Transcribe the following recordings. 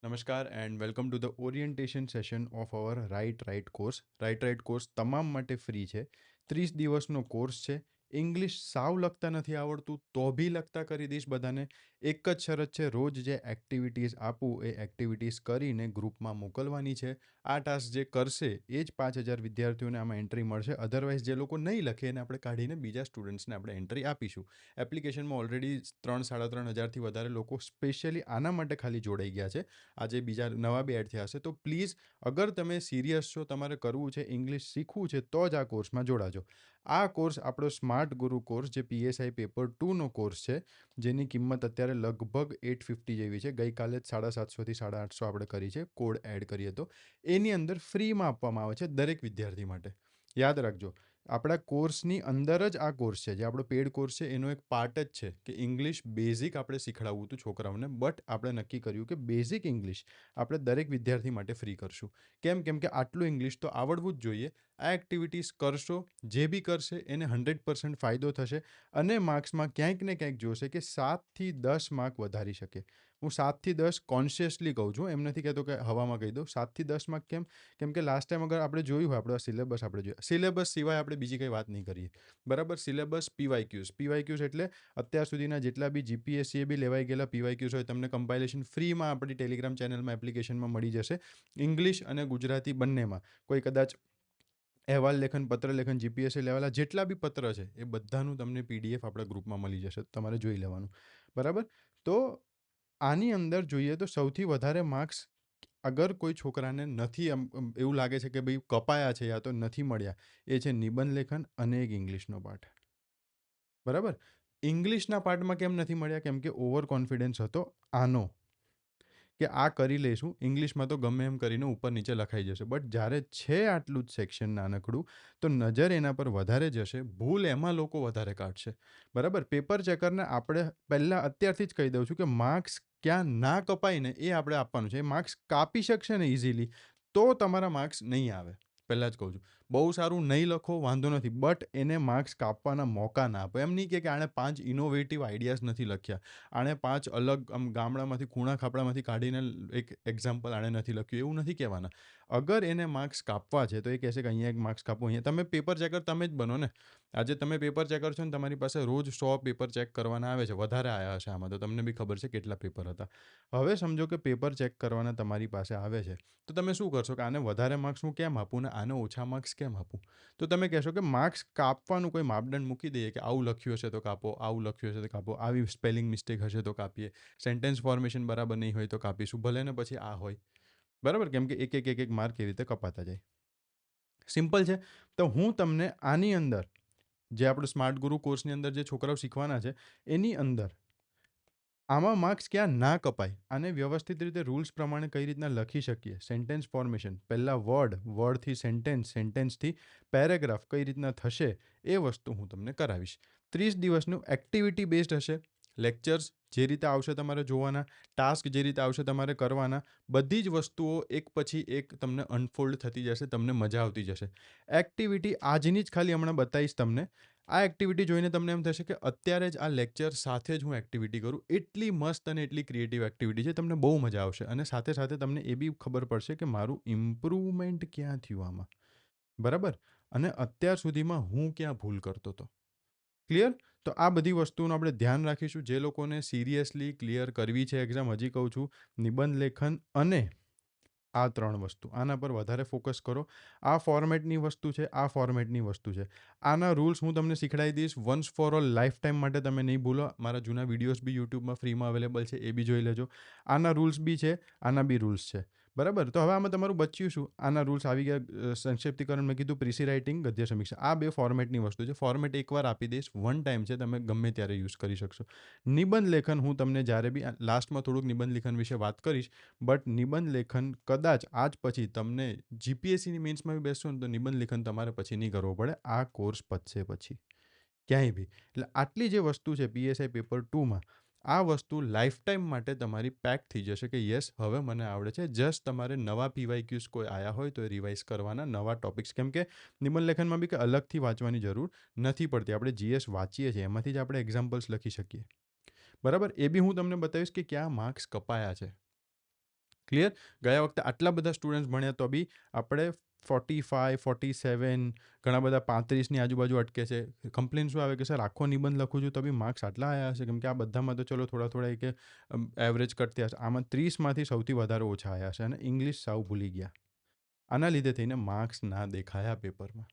નમસ્કાર and welcome to the orientation session of our right course. Right course તમામ માટે free છે. 30 દિવસનો કોર્સ છે. ઇંગ્લિશ સાવ લખતા નથી આવડતું તો બી લખતા કરી દઈશ બધાને. એક જ શરત છે, રોજ જે એક્ટિવિટીઝ આપું એ એક્ટિવિટીઝ કરીને ગ્રુપમાં મોકલવાની છે. આ ટાસ્ક જે કરશે એ જ 5,000 વિદ્યાર્થીઓને આમાં એન્ટ્રી મળશે. અધરવાઇઝ જે લોકો નહીં લખે એને આપણે કાઢીને બીજા સ્ટુડન્ટ્સને આપણે એન્ટ્રી આપીશું. એપ્લિકેશનમાં ઓલરેડી 3,000-3,500 વધારે લોકો સ્પેશિયલી આના માટે ખાલી જોડાઈ ગયા છે. આજે બીજા નવા બી એડ થયા હશે. તો પ્લીઝ, અગર તમે સિરિયસ છો, તમારે કરવું છે, ઇંગ્લિશ શીખવું છે, તો જ આ કોર્સમાં જોડાજો. આ કોર્સ આપણો સ્માર્ટ ગુરુ કોર્સ, જે PSI પેપર 2નો કોર્સ છે, જેની કિંમત અત્યારે લગભગ 850 જેવી છે. ગઈકાલે જ 750થી 850 આપણે કરી છે, કોડ એડ કરીએ તો. એની અંદર ફ્રીમાં આપવામાં આવે છે દરેક વિદ્યાર્થી માટે. યાદ રાખજો, આપણા કોર્સની અંદર જ આ કોર્સ છે, જે આપણો પેડ કોર્સ છે એનો એક પાર્ટ જ છે કે ઇંગ્લિશ બેઝિક આપણે શીખડાવવું હતું છોકરાઓને. બટ આપણે નક્કી કર્યું કે બેઝિક ઇંગ્લિશ આપણે દરેક વિદ્યાર્થી માટે ફ્રી કરશું. કેમ કે આટલું ઇંગ્લિશ તો આવડવું જ જોઈએ. આ એક્ટિવિટીઝ કરશો, જે બી કરશે એને 100% ફાયદો થશે. અને માર્ક્સમાં ક્યાંક ને ક્યાંક જોશે કે 7થી 10 માર્ક વધારી શકે. હું 7થી 10 કોન્શિયસલી કહું છું, એમ નથી કહેતો કે હવામાં કહી દઉં. 7થી 10 માર્ક કેમ કે લાસ્ટ ટાઈમ અગર આપણે જોયું હોય, આપણો સિલેબસ આપણે જોઈએ, સિલેબસ સિવાય આપણે બીજી કંઈ વાત નહીં કરીએ. બરાબર. સિલેબસ પીવાયક્યુઝ એટલે અત્યાર સુધીના જેટલા બી જીપીએસસીએ બી લેવાઈ ગયેલા પીવાયક્યુઝ હોય, તમને કમ્પાઇલેશન ફ્રીમાં આપણી ટેલિગ્રામ ચેનલમાં એપ્લિકેશનમાં મળી જશે. ઇંગ્લિશ અને ગુજરાતી બંનેમાં. કોઈ કદાચ અહેવાલ લેખન, પત્ર લેખન, જીપીએસસી લેવાલા જેટલા બી પત્ર છે એ બધાનું તમને PDF આપણા ગ્રુપમાં મળી જશે. તમારે જોઈ લેવાનું. બરાબર. તો આની અંદર જોઈએ તો સૌથી વધારે માર્ક્સ અગર કોઈ છોકરાને નથી, એવું લાગે છે કે ભાઈ કપાયા છે યા તો નથી મળ્યા, એ છે નિબંધ લેખન અને એક ઇંગ્લિશનો પાઠ. બરાબર. ઇંગ્લિશના પાર્ટમાં કેમ નથી મળ્યા? કેમ કે ઓવર કોન્ફિડન્સ હતો આનો, કે આ કરી લઈશું, ઇંગ્લિશમાં તો ગમે એમ કરીને ઉપર નીચે લખાઈ જશે. બટ જ્યારે છે આટલું જ સેક્શન નાનકડું, તો નજર એના પર વધારે જશે, ભૂલ એમાં લોકો વધારે કાઢશે. બરાબર. પેપર ચેકરને આપણે પહેલાં અત્યારથી જ કહી દઉં છું કે માર્ક્સ ક્યાં ના કપાય ને એ આપણે આપવાનું છે. એ માર્ક્સ કાપી શકશે ને ઇઝીલી, તો તમારા માર્ક્સ નહીં આવે. પહેલાં જ કહું છું. બહુ સારું નહીં લખો, વાંધો નથી, બટ એને માર્ક્સ કાપવાના મોકા ના આપો. એમ નહીં કે આણે 5 ઇનોવેટિવ આઈડિયાઝ નથી લખ્યા, આણે 5 અલગ ગામડામાંથી ખૂણા ખાપડામાંથી કાઢીને એક એક્ઝામ્પલ આણે નથી લખ્યું, એવું નથી કહેવાના. અગર એને માર્ક્સ કાપવા છે તો એ કહેશે કે અહીંયા એક માર્ક્સ કાપો, અહીંયા. તમે પેપર ચેકર તમે જ બનો ને. આજે તમે પેપર ચેકર છો ને તમારી પાસે રોજ 100 પેપર ચેક કરવાના આવે છે. વધારે આવ્યા હશે આમાં, તો તમને બી ખબર છે કેટલા પેપર હતા. હવે સમજો કે પેપર ચેક કરવાના તમારી પાસે આવે છે, તો તમે શું કરશો કે આને વધારે માર્ક્સ હું કેમ આપું ને આને ઓછા માર્ક્સ કેમ આપું? તો તમે કહેશો કે માર્ક્સ કાપવાનું કોઈ માપદંડ મૂકી દઈએ કે આવું લખ્યું હશે તો કાપો, આવું લખ્યું હશે તો કાપો, આવી સ્પેલિંગ મિસ્ટેક હશે તો કાપીએ, સેન્ટેન્સ ફોર્મેશન બરાબર નહીં હોય તો કાપીશું, ભલે ને પછી આ હોય. બરાબર. કેમ કે એક માર્ક એવી રીતે કપાતા જાય. સિમ્પલ છે. તો હું તમને આની અંદર, જે આપણું સ્માર્ટ ગુરુ કોર્સની અંદર જે છોકરાઓ શીખવાના છે, એની અંદર આમાં માર્ક્સ ક્યાં ના કપાય, આને વ્યવસ્થિત રીતે રૂલ્સ પ્રમાણે કઈ રીતના લખી શકીએ, સેન્ટેન્સ ફોર્મેશન, પહેલાં વર્ડથી સેન્ટેન્સ, સેન્ટેન્સથી પેરેગ્રાફ કઈ રીતના થશે, એ વસ્તુ હું તમને કરાવીશ. 30 દિવસનું એક્ટિવિટી બેઝડ હશે. લેક્ચર્સ જે રીતે આવશે તમારે જોવાના, ટાસ્ક જે રીતે આવશે તમારે કરવાના, બધી જ વસ્તુઓ એક પછી એક તમને અનફોલ્ડ થતી જશે, તમને મજા આવતી જશે. એક્ટિવિટી આજની જ ખાલી હમણાં બતાવીશ તમને. આ એક્ટિવિટી જોઈને તમને એમ થશે કે અત્યારે જ આ લેક્ચર સાથે જ હું એક્ટિવિટી કરું. એટલી મસ્ત અને એટલી ક્રિએટિવ એક્ટિવિટી છે, તમને બહુ મજા આવશે. અને સાથે સાથે તમને એ બી ખબર પડશે કે મારું ઇમ્પ્રુવમેન્ટ ક્યાં થયું આમાં. બરાબર. અને અત્યાર સુધીમાં હું ક્યાં ભૂલ કરતો હતો. ક્લિયર? તો આ બધી વસ્તુનું આપણે ધ્યાન રાખીશું. જે લોકોને સિરિયસલી ક્લિયર કરવી છે એક્ઝામ, હજી કહું છું, નિબંધ લેખન અને આ 3 વસ્તુ, આના પર વધારે ફોકસ કરો. આ ફોર્મેટની વસ્તુ છે, આ ફોર્મેટની વસ્તુ છે. આના રૂલ્સ હું તમને શીખડાવી દઈશ once for all, life time માટે. તમે નહીં ભૂલો. મારા જૂના વિડીયોઝ બી યુટ્યુબમાં ફ્રીમાં અવેલેબલ છે, એ બી જોઈ લેજો. આના રૂલ્સ બી છે, આના બી રૂલ્સ છે. બરાબર. તો હવે આમાં તમારું બચ્યું શું? આના રૂલ્સ આવી ગયા. સંક્ષિપ્તીકરણ મેં કીધું, પ્રીસી રાઇટિંગ, ગદ્ય સમીક્ષા, આ 2 ફોર્મેટની વસ્તુ છે. ફોર્મેટ એકવાર આપી દઈશ, વન ટાઈમ છે, તમે ગમે ત્યારે યુઝ કરી શકશો. નિબંધ લેખન હું તમને જ્યારે બી લાસ્ટમાં થોડુંક નિબંધ લેખન વિશે વાત કરીશ. બટ નિબંધ લેખન કદાચ આજ પછી તમને જીપીએસસીની મેન્સમાં બી બેસશો ને તો નિબંધ લેખન તમારે પછી નહીં કરવો પડે, આ કોર્સ પતશે પછી ક્યાંય બી. એટલે આટલી જે વસ્તુ છે PSI પેપર 2માં, આ વસ્તુ લાઈફ ટાઈમ માટે તમારી પેક થઈ જશે કે યસ, હવે મને આવડે છે. જસ્ટ તમારે નવા PYQs કોઈ આવ્યા હોય તો એ રિવાઇઝ કરવાના, નવા ટોપિક્સ. કેમ કે નિબંધ લેખનમાં બી કે અલગથી વાંચવાની જરૂર નથી પડતી. આપણે GS વાંચીએ છીએ, એમાંથી જ આપણે એક્ઝામ્પલ્સ લખી શકીએ. બરાબર. એ બી હું તમને બતાવીશ કે ક્યાં માર્ક્સ કપાયા છે. ક્લિયર? ગયા વખતે આટલા બધા સ્ટુડન્ટ્સ ભણ્યા તો બી આપણે 45, 47, ઘણા બધા 35ની આજુબાજુ અટકે છે. કમ્પ્લેન શું આવે કે સર આખો નિબંધ લખું છું તો બી માર્ક્સ આટલા આવ્યા હશે, કેમ કે આ બધામાં તો ચલો થોડા થોડા કે એવરેજ કટ થયા હશે. આમાં 30માંથી સૌથી વધારે ઓછા આવ્યા હશે અને ઇંગ્લિશ સાવ ભૂલી ગયા. આના લીધે થઈને માર્ક્સ ના દેખાયા પેપરમાં.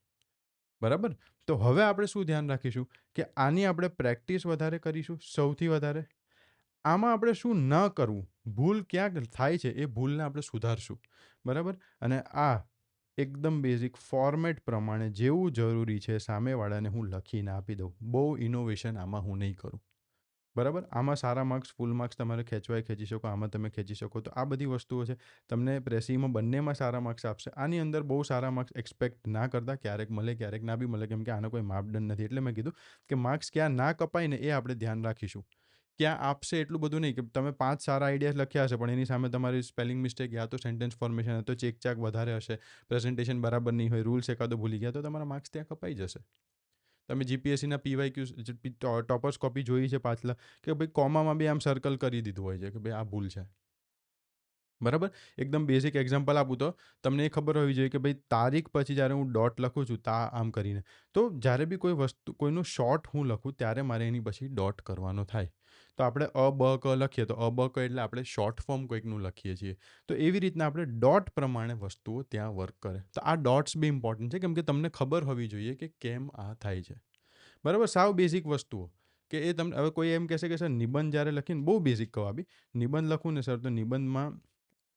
બરાબર? તો હવે આપણે શું ધ્યાન રાખીશું કે આની આપણે પ્રેક્ટિસ વધારે કરીશું સૌથી વધારે. આમાં આપણે શું ન કરવું, ભૂલ ક્યાં થાય છે એ ભૂલને આપણે સુધારશું. બરાબર? અને આ એકદમ બેઝિક ફોર્મેટ પ્રમાણે જેવું જરૂરી છે સામેવાળાને હું લખીને આપી દઉં. બહુ ઇનોવેશન આમાં હું નહીં કરું. બરાબર? આમાં સારા માર્ક્સ, ફૂલ માર્ક્સ તમારે ખેંચવાય ખેંચી શકો, આમાં તમે ખેંચી શકો. તો આ બધી વસ્તુઓ છે. તમને પ્રેસીમાં બંનેમાં સારા માર્ક્સ આપશે. આની અંદર બહુ સારા માર્ક્સ એક્સપેક્ટ ના કરતા. ક્યારેક મળે, ક્યારેક ના બી મળે, કેમ કે આનો કોઈ માપદંડ નથી. એટલે મેં કીધું કે માર્ક્સ ક્યાં ના કપાય ને એ આપણે ધ્યાન રાખીશું. ક્યાં આપશે એટલું બધું નહીં કે તમે 5 સારા આઈડિયાઝ લખ્યા હશે પણ એની સામે તમારી સ્પેલિંગ મિસ્ટેક, યા તો સેન્ટેન્સ ફોર્મેશન, યા તો ચેકચાક વધારે હશે, પ્રેઝન્ટેશન બરાબર નહીં હોય, રૂલ્સ એકાદો ભૂલી ગયા, તો તમારા માર્ક્સ ત્યાં કપાઈ જશે. તમે જીપીએસસીના પીવાયક્યુ ટોપર્સ કોપી જોઈ છે પાછલા, કે ભાઈ કોમામાં બી આમ સર્કલ કરી દીધું હોય છે કે ભાઈ આ ભૂલ છે. બરાબર? એકદમ બેઝિક એક્ઝામ્પલ આપું તો તમને એ ખબર હોવી જોઈએ કે ભાઈ તારીખ પછી જ્યારે હું ડોટ લખું છું આમ કરીને, તો જ્યારે બી કોઈ વસ્તુ, કોઈનું શોર્ટ હું લખું ત્યારે મારે એની પછી ડોટ કરવાનો થાય. તો આપણે અ બ ક લખીએ તો અ બ ક એટલે આપણે શોર્ટ ફોર્મ કોઈકનું લખીએ છીએ. તો એવી રીતના આપણે ડોટ પ્રમાણે વસ્તુઓ ત્યાં વર્ક કરે. તો આ ડોટ્સ બી ઇમ્પોર્ટન્ટ છે, કેમ કે તમને ખબર હોવી જોઈએ કે કેમ આ થાય છે. બરાબર? સાવ બેઝિક વસ્તુઓ કે એ તમને, હવે કોઈ એમ કહેશે કે સર નિબંધ જ્યારે લખીને, બહુ બેઝિક કહું આ બી, નિબંધ લખું ને સર તો નિબંધમાં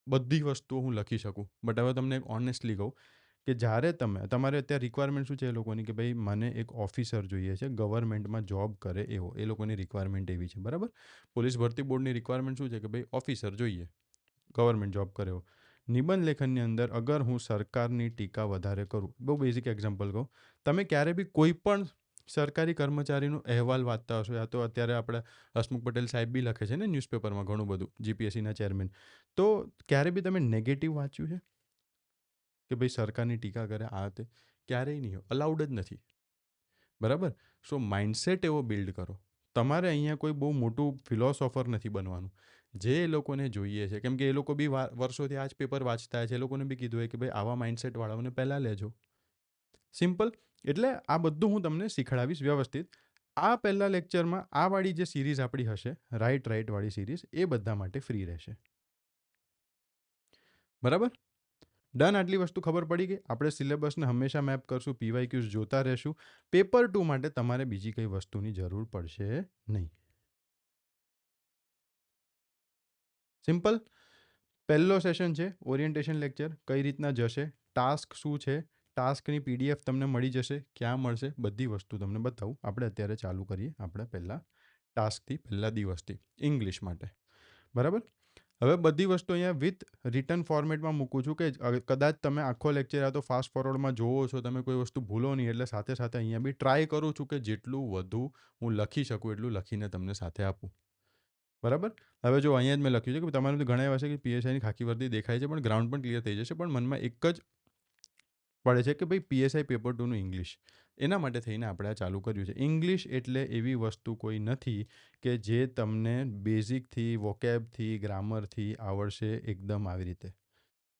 બધી વસ્તુઓ હું લખી શકું. બટ હવે તમને એક ઓનેસ્ટલી કહું કે જ્યારે તમારે અત્યારે રિક્વાયરમેન્ટ શું છે એ લોકોની, કે ભાઈ મને એક ઓફિસર જોઈએ છે ગવર્મેન્ટમાં જોબ કરે એવો, એ લોકોની રિક્વાયરમેન્ટ એવી છે. બરાબર? પોલીસ ભરતી બોર્ડની રિક્વાયરમેન્ટ શું છે કે ભાઈ ઓફિસર જોઈએ, ગવર્મેન્ટ જોબ કરે એવો. નિબંધ લેખનની અંદર અગર હું સરકારની ટીકા વધારે કરું, બહુ બેઝિક એક્ઝામ્પલ કહું, તમે ક્યારે બી કોઈ પણ સરકારી કર્મચારીનો અહેવાલ વાંચતા હશો, યા તો અત્યારે આપણે હસમુખ પટેલ સાહેબ બી લખે છે ને ન્યૂઝપેપરમાં ઘણું બધું, જીપીએસસીના ચેરમેન. તો ક્યારે બી તમે નેગેટિવ વાંચ્યું છે કે ભાઈ સરકારની ટીકા કરે આ તે? ક્યારેય નહીં, અલાઉડ જ નથી. બરાબર? સો માઇન્ડસેટ એવો બિલ્ડ કરો. તમારે અહીંયા કોઈ બહુ મોટું ફિલોસોફર નથી બનવાનું. જે એ લોકોને જોઈએ છે, કેમ કે એ લોકો બી વર્ષોથી આ જ પેપર વાંચતા હોય છે, એ લોકોને બી કીધું હોય કે ભાઈ આવા માઇન્ડસેટવાળાઓને પહેલાં લેજો. સિમ્પલ. એટલે આ બધું હું તમને શીખડાવીશ વ્યવસ્થિત. આ પહેલા લેક્ચરમાં આ વાળી જે સિરીઝ આપણી હશે, રાઈટ વાળી સિરીઝ, એ બધા માટે ફ્રી રહેશે. બરાબર? ડન. આટલી વસ્તુ ખબર પડી ગઈ. આપણે સિલેબસને હંમેશા મેપ કરશું, પીવાયક્યુઝ જોતા રહેશું. પેપર 2 માટે તમારે બીજી કઈ વસ્તુની જરૂર પડશે નહીં. સિમ્પલ. પહેલો સેશન છે ઓરિએન્ટેશન લેક્ચર. કઈ રીતના જશે, ટાસ્ક શું છે, ટાસ્કની પીડીએફ તમને મળી જશે, ક્યાં મળશે, બધી વસ્તુ તમને બતાવું. આપણે અત્યારે ચાલુ કરીએ આપણે પહેલાં ટાસ્કથી, પહેલા દિવસથી, ઇંગ્લિશ માટે. બરાબર? હવે બધી વસ્તુ અહીંયા વિથ રિટન ફોર્મેટમાં મૂકું છું કે કદાચ તમે આખો લેક્ચર આ તો ફાસ્ટ ફોરવર્ડમાં જોવો છો, તમે કોઈ વસ્તુ ભૂલો નહીં, એટલે સાથે સાથે અહીંયા બી ટ્રાય કરું છું કે જેટલું વધુ હું લખી શકું એટલું લખીને તમને સાથે આપું. બરાબર? હવે જો અહીંયા જ મેં લખ્યું છે કે તમારે તો ઘણા એવા છે કે પીએસઆઈની ખાકી વર્દી દેખાય છે, પણ ગ્રાઉન્ડ પણ ક્લિયર થઈ જશે, પણ મનમાં એક જ પડે છે કે ભાઈ પીએસઆઈ પેપર 2નું ઇંગ્લિશ. એના માટે થઈને આપણે આ ચાલુ કર્યું છે. ઇંગ્લિશ એટલે એવી વસ્તુ કોઈ નથી કે જે તમને બેઝિકથી, વોકેબથી, ગ્રામરથી આવડશે એકદમ આવી રીતે.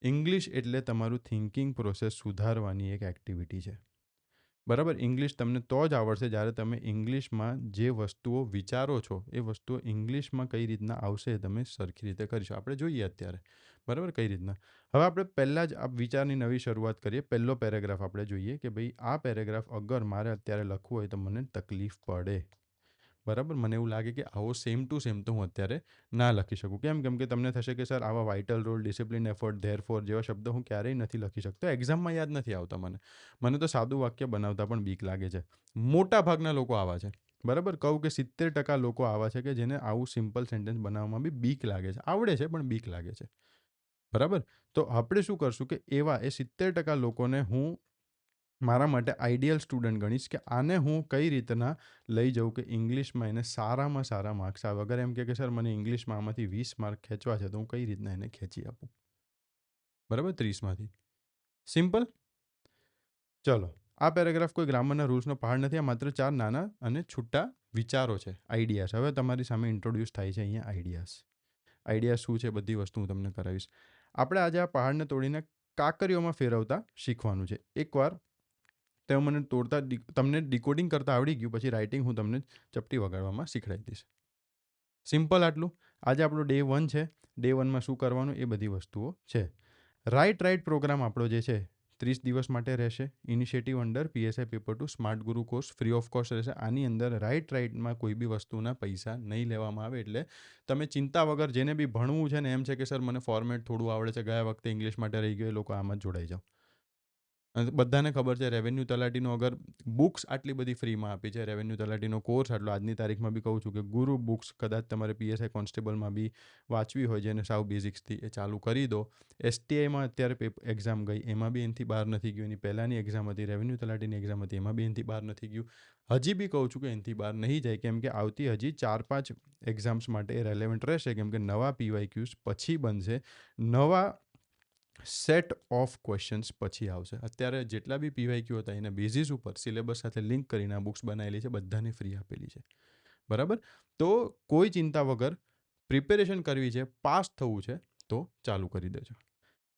ઇંગ્લિશ એટલે તમારું થિંકિંગ પ્રોસેસ સુધારવાની એક એક્ટિવિટી છે. બરાબર? ઇંગ્લિશ તમને તો જ આવડશે જ્યારે તમે ઇંગ્લિશમાં જે વસ્તુઓ વિચારો છો એ વસ્તુઓ ઇંગ્લિશમાં કઈ રીતના આવશે એ તમે સરખી રીતે કરીશું. આપણે જોઈએ અત્યારે. બરાબર? કઈ રીતના. હવે આપણે પહેલાં જ આ વિચારની નવી શરૂઆત કરીએ. પહેલો પેરેગ્રાફ આપણે જોઈએ કે ભાઈ આ પેરેગ્રાફ અગર મારે અત્યારે લખવું હોય તો મને તકલીફ પડે. બરાબર? મને એવું લાગે કે આવો સેમ ટુ સેમ તો હું અત્યારે ના લખી શકું. કેમ કે તમને થશે કે સર આવા vital role, discipline, effort, therefore જેવા શબ્દો હું ક્યારેય નથી લખી શકતો. એક્ઝામમાં યાદ નથી આવતા મને. મને તો સાદું વાક્ય બનાવતા પણ બીક લાગે છે. મોટા ભાગના લોકો આવા છે. બરાબર? કહું કે 70% લોકો આવા છે કે જેને આવું સિમ્પલ સેન્ટેન્સ બનાવવામાં બી બીક લાગે છે. આવડે છે પણ બીક લાગે છે. બરાબર? તો આપણે શું કરશું કે એવા એ 70% લોકોને હું મારા માટે આઈડિયલ સ્ટુડન્ટ ગણીશ કે આને હું કઈ રીતના લઈ જાઉં કે ઇંગ્લિશમાં એને સારામાં સારા માર્ક્સ આવે. અગર એમ કે સર મને ઇંગ્લિશમાં આમાંથી 20 માર્ક ખેંચવા છે તો હું કઈ રીતના એને ખેંચી આપું. બરાબર? 30માંથી. સિમ્પલ. ચલો. આ પેરેગ્રાફ કોઈ ગ્રામરના રૂલ્સનો પહાડ નથી. આ માત્ર 4 નાના અને છૂટા વિચારો છે, આઈડિયાઝ. હવે તમારી સામે ઇન્ટ્રોડ્યુસ થાય છે અહીંયા આઈડિયાઝ. આઈડિયા શું છે બધી વસ્તુ હું તમને કરાવીશ. આપણે આજે આ પહાડને તોડીને કાંકરીઓમાં ફેરવતા શીખવાનું છે. એકવાર તે મને તમને ડિકોડિંગ કરતાં આવડી ગયું, પછી રાઇટિંગ હું તમને ચપટી વગાડવામાં શીખડાવી દઈશ. સિમ્પલ આટલું. આજે આપણો ડે 1 છે. ડે 1માં શું કરવાનું એ બધી વસ્તુઓ છે. રાઇટ પ્રોગ્રામ આપણો જે છે 30 દિવસ માટે રહેશે. Initiative under PSI paper 2 smart ગુરુ કોર્સ ફ્રી ઓફ કોસ્ટ રહેશે. આની અંદર રાઇટમાં કોઈ બી વસ્તુના પૈસા નહીં લેવામાં આવે. એટલે તમે ચિંતા વગર, જેને બી ભણવું છે ને એમ છે કે સર મને ફોર્મેટ થોડું આવડે છે, ગયા વખતે ઇંગ્લિશ માટે રહી ગયો, એ લોકો આમાં જ જોડાઈ જાઓ. અને બધાને ખબર છે રેવન્યુ તલાટીનો અગર બુક્સ આટલી બધી ફ્રીમાં આપી છે, રેવન્યુ તલાટીનો કોર્સ આટલો, આજની તારીખમાં બી કહું છું કે ગુરુ બુક્સ કદાચ તમારે પીએસઆઈ કોન્સ્ટેબલમાં બી વાંચવી હોય, જેને સાવ બેઝિક્સથી એ ચાલુ કરી દો. એસટીઆઈમાં અત્યારે એક્ઝામ ગઈ, એમાં બી એનાથી બહાર નથી ગયું. એની પહેલાંની એક્ઝામ હતી, રેવન્યુ તલાટીની એક્ઝામ હતી, એમાં બી એનાથી બહાર નથી ગયું. હજી બી કહું છું કે એનાથી બહાર નહીં જાય, કેમ કે આવતી હજી 4-5 એક્ઝામ્સ માટે એ રેલેવન્ટ રહેશે, કેમ કે નવા પીવાયક્યુઝ પછી બનશે, નવા સેટ ઓફ ક્વેશ્ચન્સ પછી આવશે. અત્યારે જેટલા બી પીવાયક્યુ હતા એના બેઝિસ ઉપર સિલેબસ સાથે લિંક કરીને આ બુક્સ બનાવેલી છે, બધાને ફ્રી આપેલી છે. બરાબર? તો કોઈ ચિંતા વગર પ્રિપેરેશન કરવી છે, પાસ થવું છે, તો ચાલુ કરી દેજો.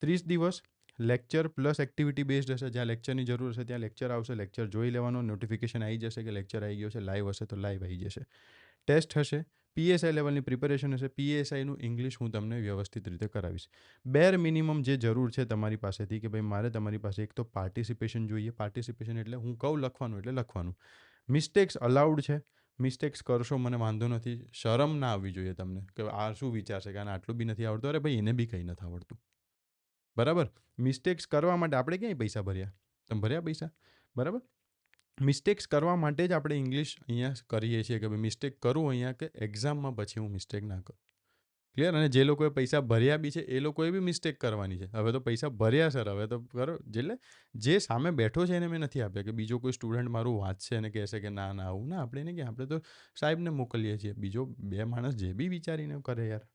30 દિવસ લેક્ચર પ્લસ એક્ટિવિટી બેઝડ હશે. જ્યાં લેક્ચરની જરૂર હશે ત્યાં લેક્ચર આવશે, લેક્ચર જોઈ લેવાનો, નોટિફિકેશન આવી જશે કે લેક્ચર આવી ગયો છે. લાઈવ હશે તો લાઈવ આવી જશે. ટેસ્ટ હશે, પીએસઆઈ લેવલની પ્રિપેરેશન હશે. પીએસઆઈનું ઇંગ્લિશ હું તમને વ્યવસ્થિત રીતે કરાવીશ. બેર મિનિમમ જે જરૂર છે તમારી પાસેથી, કે ભાઈ મારે તમારી પાસે એક તો પાર્ટિસિપેશન જોઈએ. પાર્ટિસિપેશન એટલે હું કહું લખવાનું એટલે લખવાનું. મિસ્ટેક્સ અલાઉડ છે. મિસ્ટેક્સ કરશો મને વાંધો નથી. શરમ ના આવવી જોઈએ તમને કે આ શું વિચારશે કે આને આટલું બી નથી આવડતું. અરે ભાઈ એને બી કંઈ નથી આવડતું. બરાબર? મિસ્ટેક્સ કરવા માટે આપણે ક્યાંય પૈસા ભર્યા? તમે ભર્યા પૈસા? બરાબર? મિસ્ટેક્સ કરવા માટે જ આપણે ઇંગ્લિશ અહીંયા કરીએ છીએ કે ભાઈ મિસ્ટેક કરું અહીંયા કે એક્ઝામમાં પછી હું મિસ્ટેક ના કરું. ક્લિયર? અને જે લોકોએ પૈસા ભર્યા બી છે એ લોકોએ બી મિસ્ટેક કરવાની છે. હવે તો પૈસા ભર્યા સર, હવે તો કરો. એટલે જે સામે બેઠો છે એને મેં નથી આપ્યા કે બીજો કોઈ સ્ટુડન્ટ મારું વાંચશે અને કહેશે કે ના ના આવું ના. આપણે એને કે આપણે તો સાહેબને મોકલીએ છીએ. બીજો 2 માણસ જે બી વિચારીને કરે યાર.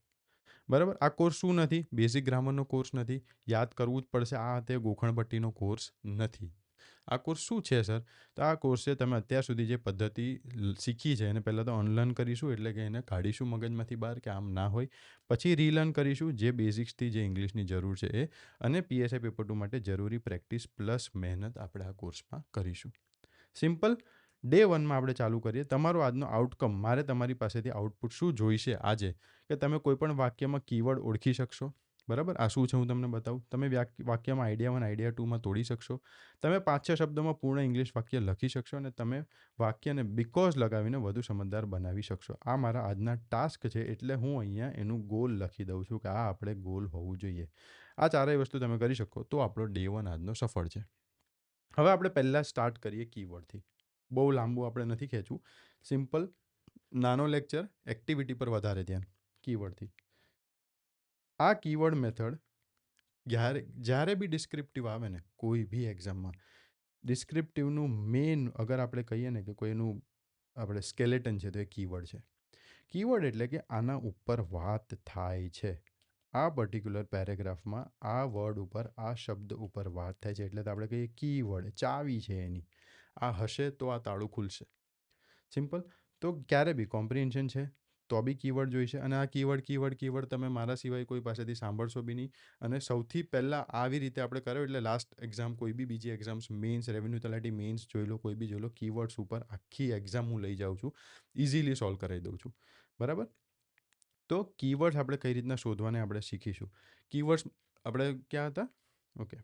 બરાબર? આ કોર્સ શું નથી? બેઝિક ગ્રામરનો કોર્સ નથી. યાદ કરવું જ પડશે આ તે ગોખણપટ્ટીનો કોર્સ નથી. આ કોર્સ શું છે સર? તો આ કોર્સ છે, તમે અત્યાર સુધી જે પદ્ધતિ શીખી છે એને પહેલાં તો અનલર્ન કરીશું, એટલે કે એને કાઢીશું મગજમાંથી બહાર કે આમ ના હોય. પછી રીલર્ન કરીશું જે બેઝિક્સથી જે ઇંગ્લિશની જરૂર છે એ, અને પીએસઆઈ પેપર 2 માટે જરૂરી પ્રેક્ટિસ પ્લસ મહેનત આપણે આ કોર્સમાં કરીશું. સિમ્પલ. ડે 1માં આપણે ચાલુ કરીએ. તમારો આજનો આઉટકમ, મારે તમારી પાસેથી આઉટપુટ શું જોઈશે આજે, કે તમે કોઈ પણ વાક્યમાં કીવર્ડ ઓળખી શકશો. બરાબર? આ શું છે હું તમને બતાવું. તમે વાક્યમાં આઈડિયા 1 આઈડિયા 2માં તોડી શકશો. તમે 5-6 શબ્દોમાં પૂર્ણ ઇંગ્લિશ વાક્ય લખી શકશો, અને તમે વાક્યને બીકોઝ લગાવીને વધુ સમજદાર બનાવી શકશો. આ મારા આજના ટાસ્ક છે, એટલે હું અહીંયા એનું ગોલ લખી દઉં છું કે આ આપણે ગોલ હોવું જોઈએ. આ ચારેય વસ્તુ તમે કરી શકો તો આપણો ડે 1 આજનો સફળ છે. હવે આપણે પહેલાં સ્ટાર્ટ કરીએ કીવર્ડથી. બહુ લાંબુ આપણે નથી ખેંચવું. સિમ્પલ નાનો લેક્ચર, એક્ટિવિટી પર વધારે ધ્યાન. કીવર્ડથી આ કીવર્ડ મેથડ જ્યારે બી ડિસ્ક્રિપ્ટિવ આવે ને કોઈ બી એક્ઝામમાં, ડિસ્ક્રિપ્ટિવનું મેઇન અગર આપણે કહીએ ને કે કોઈનું આપણે સ્કેલેટન છે તો એ કીવર્ડ છે. કીવર્ડ એટલે કે આના ઉપર વાત થાય છે. આ પર્ટિક્યુલર પેરેગ્રાફમાં આ વર્ડ ઉપર, આ શબ્દ ઉપર વાત થાય છે, એટલે તો આપણે કહીએ કીવર્ડ. ચાવી છે એની. આ હશે તો આ તાળું ખુલશે. સિમ્પલ. તો ક્યારે બી કોમ્પ્રિહેન્શન છે તો બી કીવર્ડ જોઈશે, અને આ કીવર્ડ તમે મારા સિવાય કોઈ પાસેથી સાંભળશો બી નહીં. અને સૌથી પહેલાં આવી રીતે આપણે કર્યો એટલે લાસ્ટ એક્ઝામ, કોઈ બી બીજી એક્ઝામ્સ, મેન્સ, રેવન્યુ તલાટી મેન્સ જોઈ લો, કોઈ બી જોઈ લો, કીવર્ડ્સ ઉપર આખી એક્ઝામ હું લઈ જાઉં છું. ઇઝીલી સોલ્વ કરાવી દઉં છું. બરાબર? તો કીવર્ડ્સ આપણે કઈ રીતના શોધવાને આપણે શીખીશું. કીવર્ડ્સ આપણે ક્યાં હતા? ઓકે.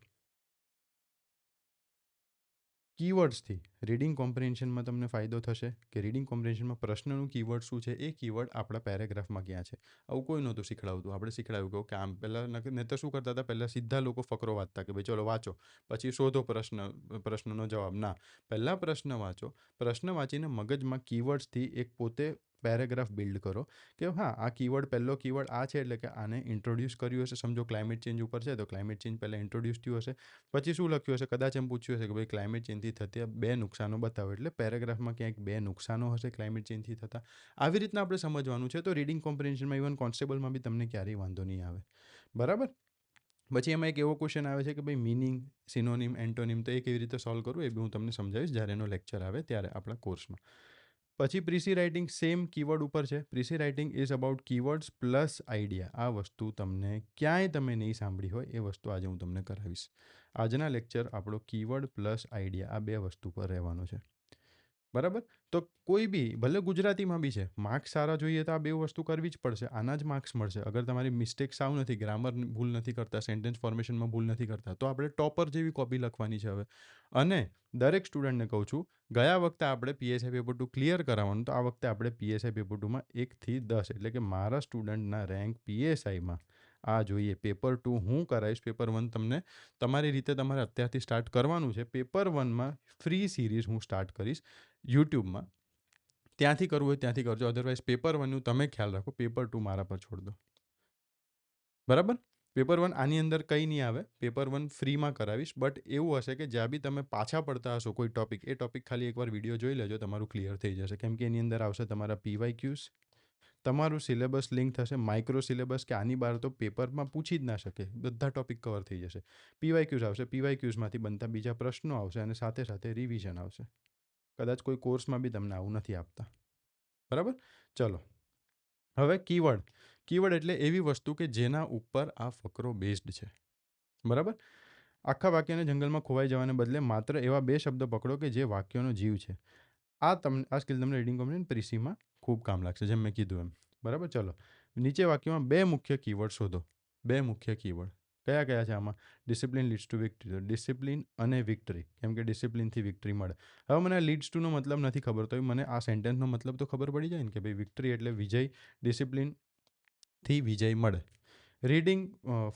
કીવર્ડ્સથી રીડિંગ કોમ્પ્રિહેન્શનમાં તમને ફાયદો થશે કે રીડિંગ કોમ્પ્રિહેન્શનમાં પ્રશ્નનું કીવર્ડ શું છે, એ કીવર્ડ આપણા પેરેગ્રાફમાં ક્યાં છે. આવું કોઈ નહોતું શીખડાવતું. આપણે શીખડાવ્યું કે આમ પહેલાં ને તો શું કરતા હતા, પહેલાં સીધા લોકો ફકરો વાંચતા કે ભાઈ ચલો વાંચો, પછી શોધો પ્રશ્નનો જવાબ. ના, પહેલાં પ્રશ્ન વાંચો, પ્રશ્ન વાંચીને મગજમાં કીવર્ડ્સથી એક પોતે પેરેગ્રાફ બિલ્ડ કરો કે હા આ કીવર્ડ, પહેલો કીવર્ડ આ છે એટલે કે આને ઇન્ટ્રોડ્યુસ કર્યું હશે. સમજો ક્લાઇમેટ ચેન્જ ઉપર છે તો ક્લાઇમેટ ચેન્જ પહેલાં ઇન્ટ્રોડ્યુસ થયું હશે. પછી શું લખ્યું હશે, કદાચ એમ પૂછ્યું હશે કે ભાઈ ક્લાઇમેટ ચેન્જથી થતા 2 નુકસાનો બતાવો, એટલે પેરેગ્રાફમાં ક્યાંક 2 નુકસાનો હશે ક્લાઇમેટ ચેન્જથી થતા. આવી રીતના આપણે સમજવાનું છે. તો રીડિંગ કોમ્પ્રિહેન્શનમાં ઇવન કોન્સ્ટેબલમાં બી તમને ક્યારેય વાંધો નહીં આવે. બરાબર? પછી એમાં એક એવો ક્વેશ્ચન આવે છે કે ભાઈ મિનિંગ, સિનોનિમ, એન્ટોનિમ, તો એ કેવી રીતે સોલ્વ કરવું એ બી હું તમને સમજાવીશ જ્યારે એનો લેક્ચર આવે ત્યારે આપણા કોર્સમાં. પછી પ્રીસી રાઇટિંગ સેમ કીવર્ડ ઉપર છે. Precis writing is about keywords plus idea. આ વસ્તુ તમને ક્યાંય તમે નહીં સાંભળી હોય એ વસ્તુ આજે હું તમને કરાવીશ. આજના લેક્ચર આપણો કીવર્ડ પ્લસ આઈડિયા આ 2 વસ્તુ પર રહેવાનો છે. બરાબર? તો કોઈ બી ભલે ગુજરાતીમાં બી છે, માર્ક્સ સારા જોઈએ તો આ 2 વસ્તુ કરવી જ પડશે. આના જ માર્ક્સ મળશે. અગર તમારી મિસ્ટેક સાવ નથી, ગ્રામર ભૂલ નથી કરતા, સેન્ટેન્સ ફોર્મેશનમાં ભૂલ નથી કરતા, તો આપણે ટોપર જેવી કોપી લખવાની છે હવે. અને દરેક સ્ટુડન્ટને કહું છું, ગયા વખતે આપણે પીએસઆઈ પેપર 2 ક્લિયર કરાવવાનું, તો આ વખતે આપણે પીએસઆઈ પેપર 2માં 1 થી 10 એટલે કે મારા સ્ટુડન્ટના રેન્ક પીએસઆઈમાં આ જોઈએ. પેપર 2 હું કરાવીશ. પેપર 1 તમને તમારી રીતે તમારે અત્યારથી સ્ટાર્ટ કરવાનું છે. પેપર 1માં ફ્રી સિરીઝ હું સ્ટાર્ટ કરીશ યુટ્યુબમાં. ત્યાંથી કરવું હોય ત્યાંથી કરજો. અધરવાઇઝ પેપર 1નું તમે ખ્યાલ રાખો. પેપર 2 મારા પર છોડ દો. બરાબર? પેપર 1 આની અંદર કંઈ નહીં આવે. પેપર 1 ફ્રીમાં કરાવીશ. બટ એવું હશે કે જ્યાં બી તમે પાછા પડતા હશો કોઈ ટોપિક, એ ટોપિક ખાલી એકવાર વિડીયો જોઈ લેજો, તમારું ક્લિયર થઈ જશે. કેમ કે એની અંદર આવશે તમારા પીવાયક્યુઝ, તમારું સિલેબસ લિંક થશે, માઇક્રો સિલેબસ કે આની બહાર તો પેપરમાં પૂછી જ ના શકે. બધા ટોપિક કવર થઈ જશે. પીવાયક્યુઝ આવશે, પીવાયક્યુઝમાંથી બનતા બીજા પ્રશ્નો આવશે અને સાથે સાથે રિવિઝન આવશે. કદાચ કોઈ કોર્સમાં બી તમને આવું નથી આપતા. બરાબર? ચલો. હવે કીવર્ડ. કીવર્ડ એટલે એવી વસ્તુ કે જેના ઉપર આ ફકરો બેઝડ છે. બરાબર? આખા વાક્યને જંગલમાં ખોવાઈ જવાને બદલે માત્ર એવા 2 શબ્દ પકડો કે જે વાક્યનો જીવ છે. આ સ્કિલ તમને રીડિંગ કોમ્પ્રિહેન્શન પ્રીસીમાં ખૂબ કામ લાગશે, જેમ મેં કીધું એમ. બરાબર? ચલો. નીચે વાક્યમાં 2 મુખ્ય કીવર્ડ શોધો. 2 મુખ્ય કીવર્ડ કયા કયા છે આમાં? Discipline leads two victory. Discipline અને વિક્ટરી. કેમ કે ડિસિપ્લિનથી વિક્ટરી મળે. હવે મને લીડ્સ ટુનો મતલબ નથી ખબર, તો મને આ સેન્ટેન્સનો મતલબ તો ખબર પડી જાય ને કે ભાઈ વિક્ટરી એટલે વિજય, ડિસિપ્લિનથી વિજય મળે. Reading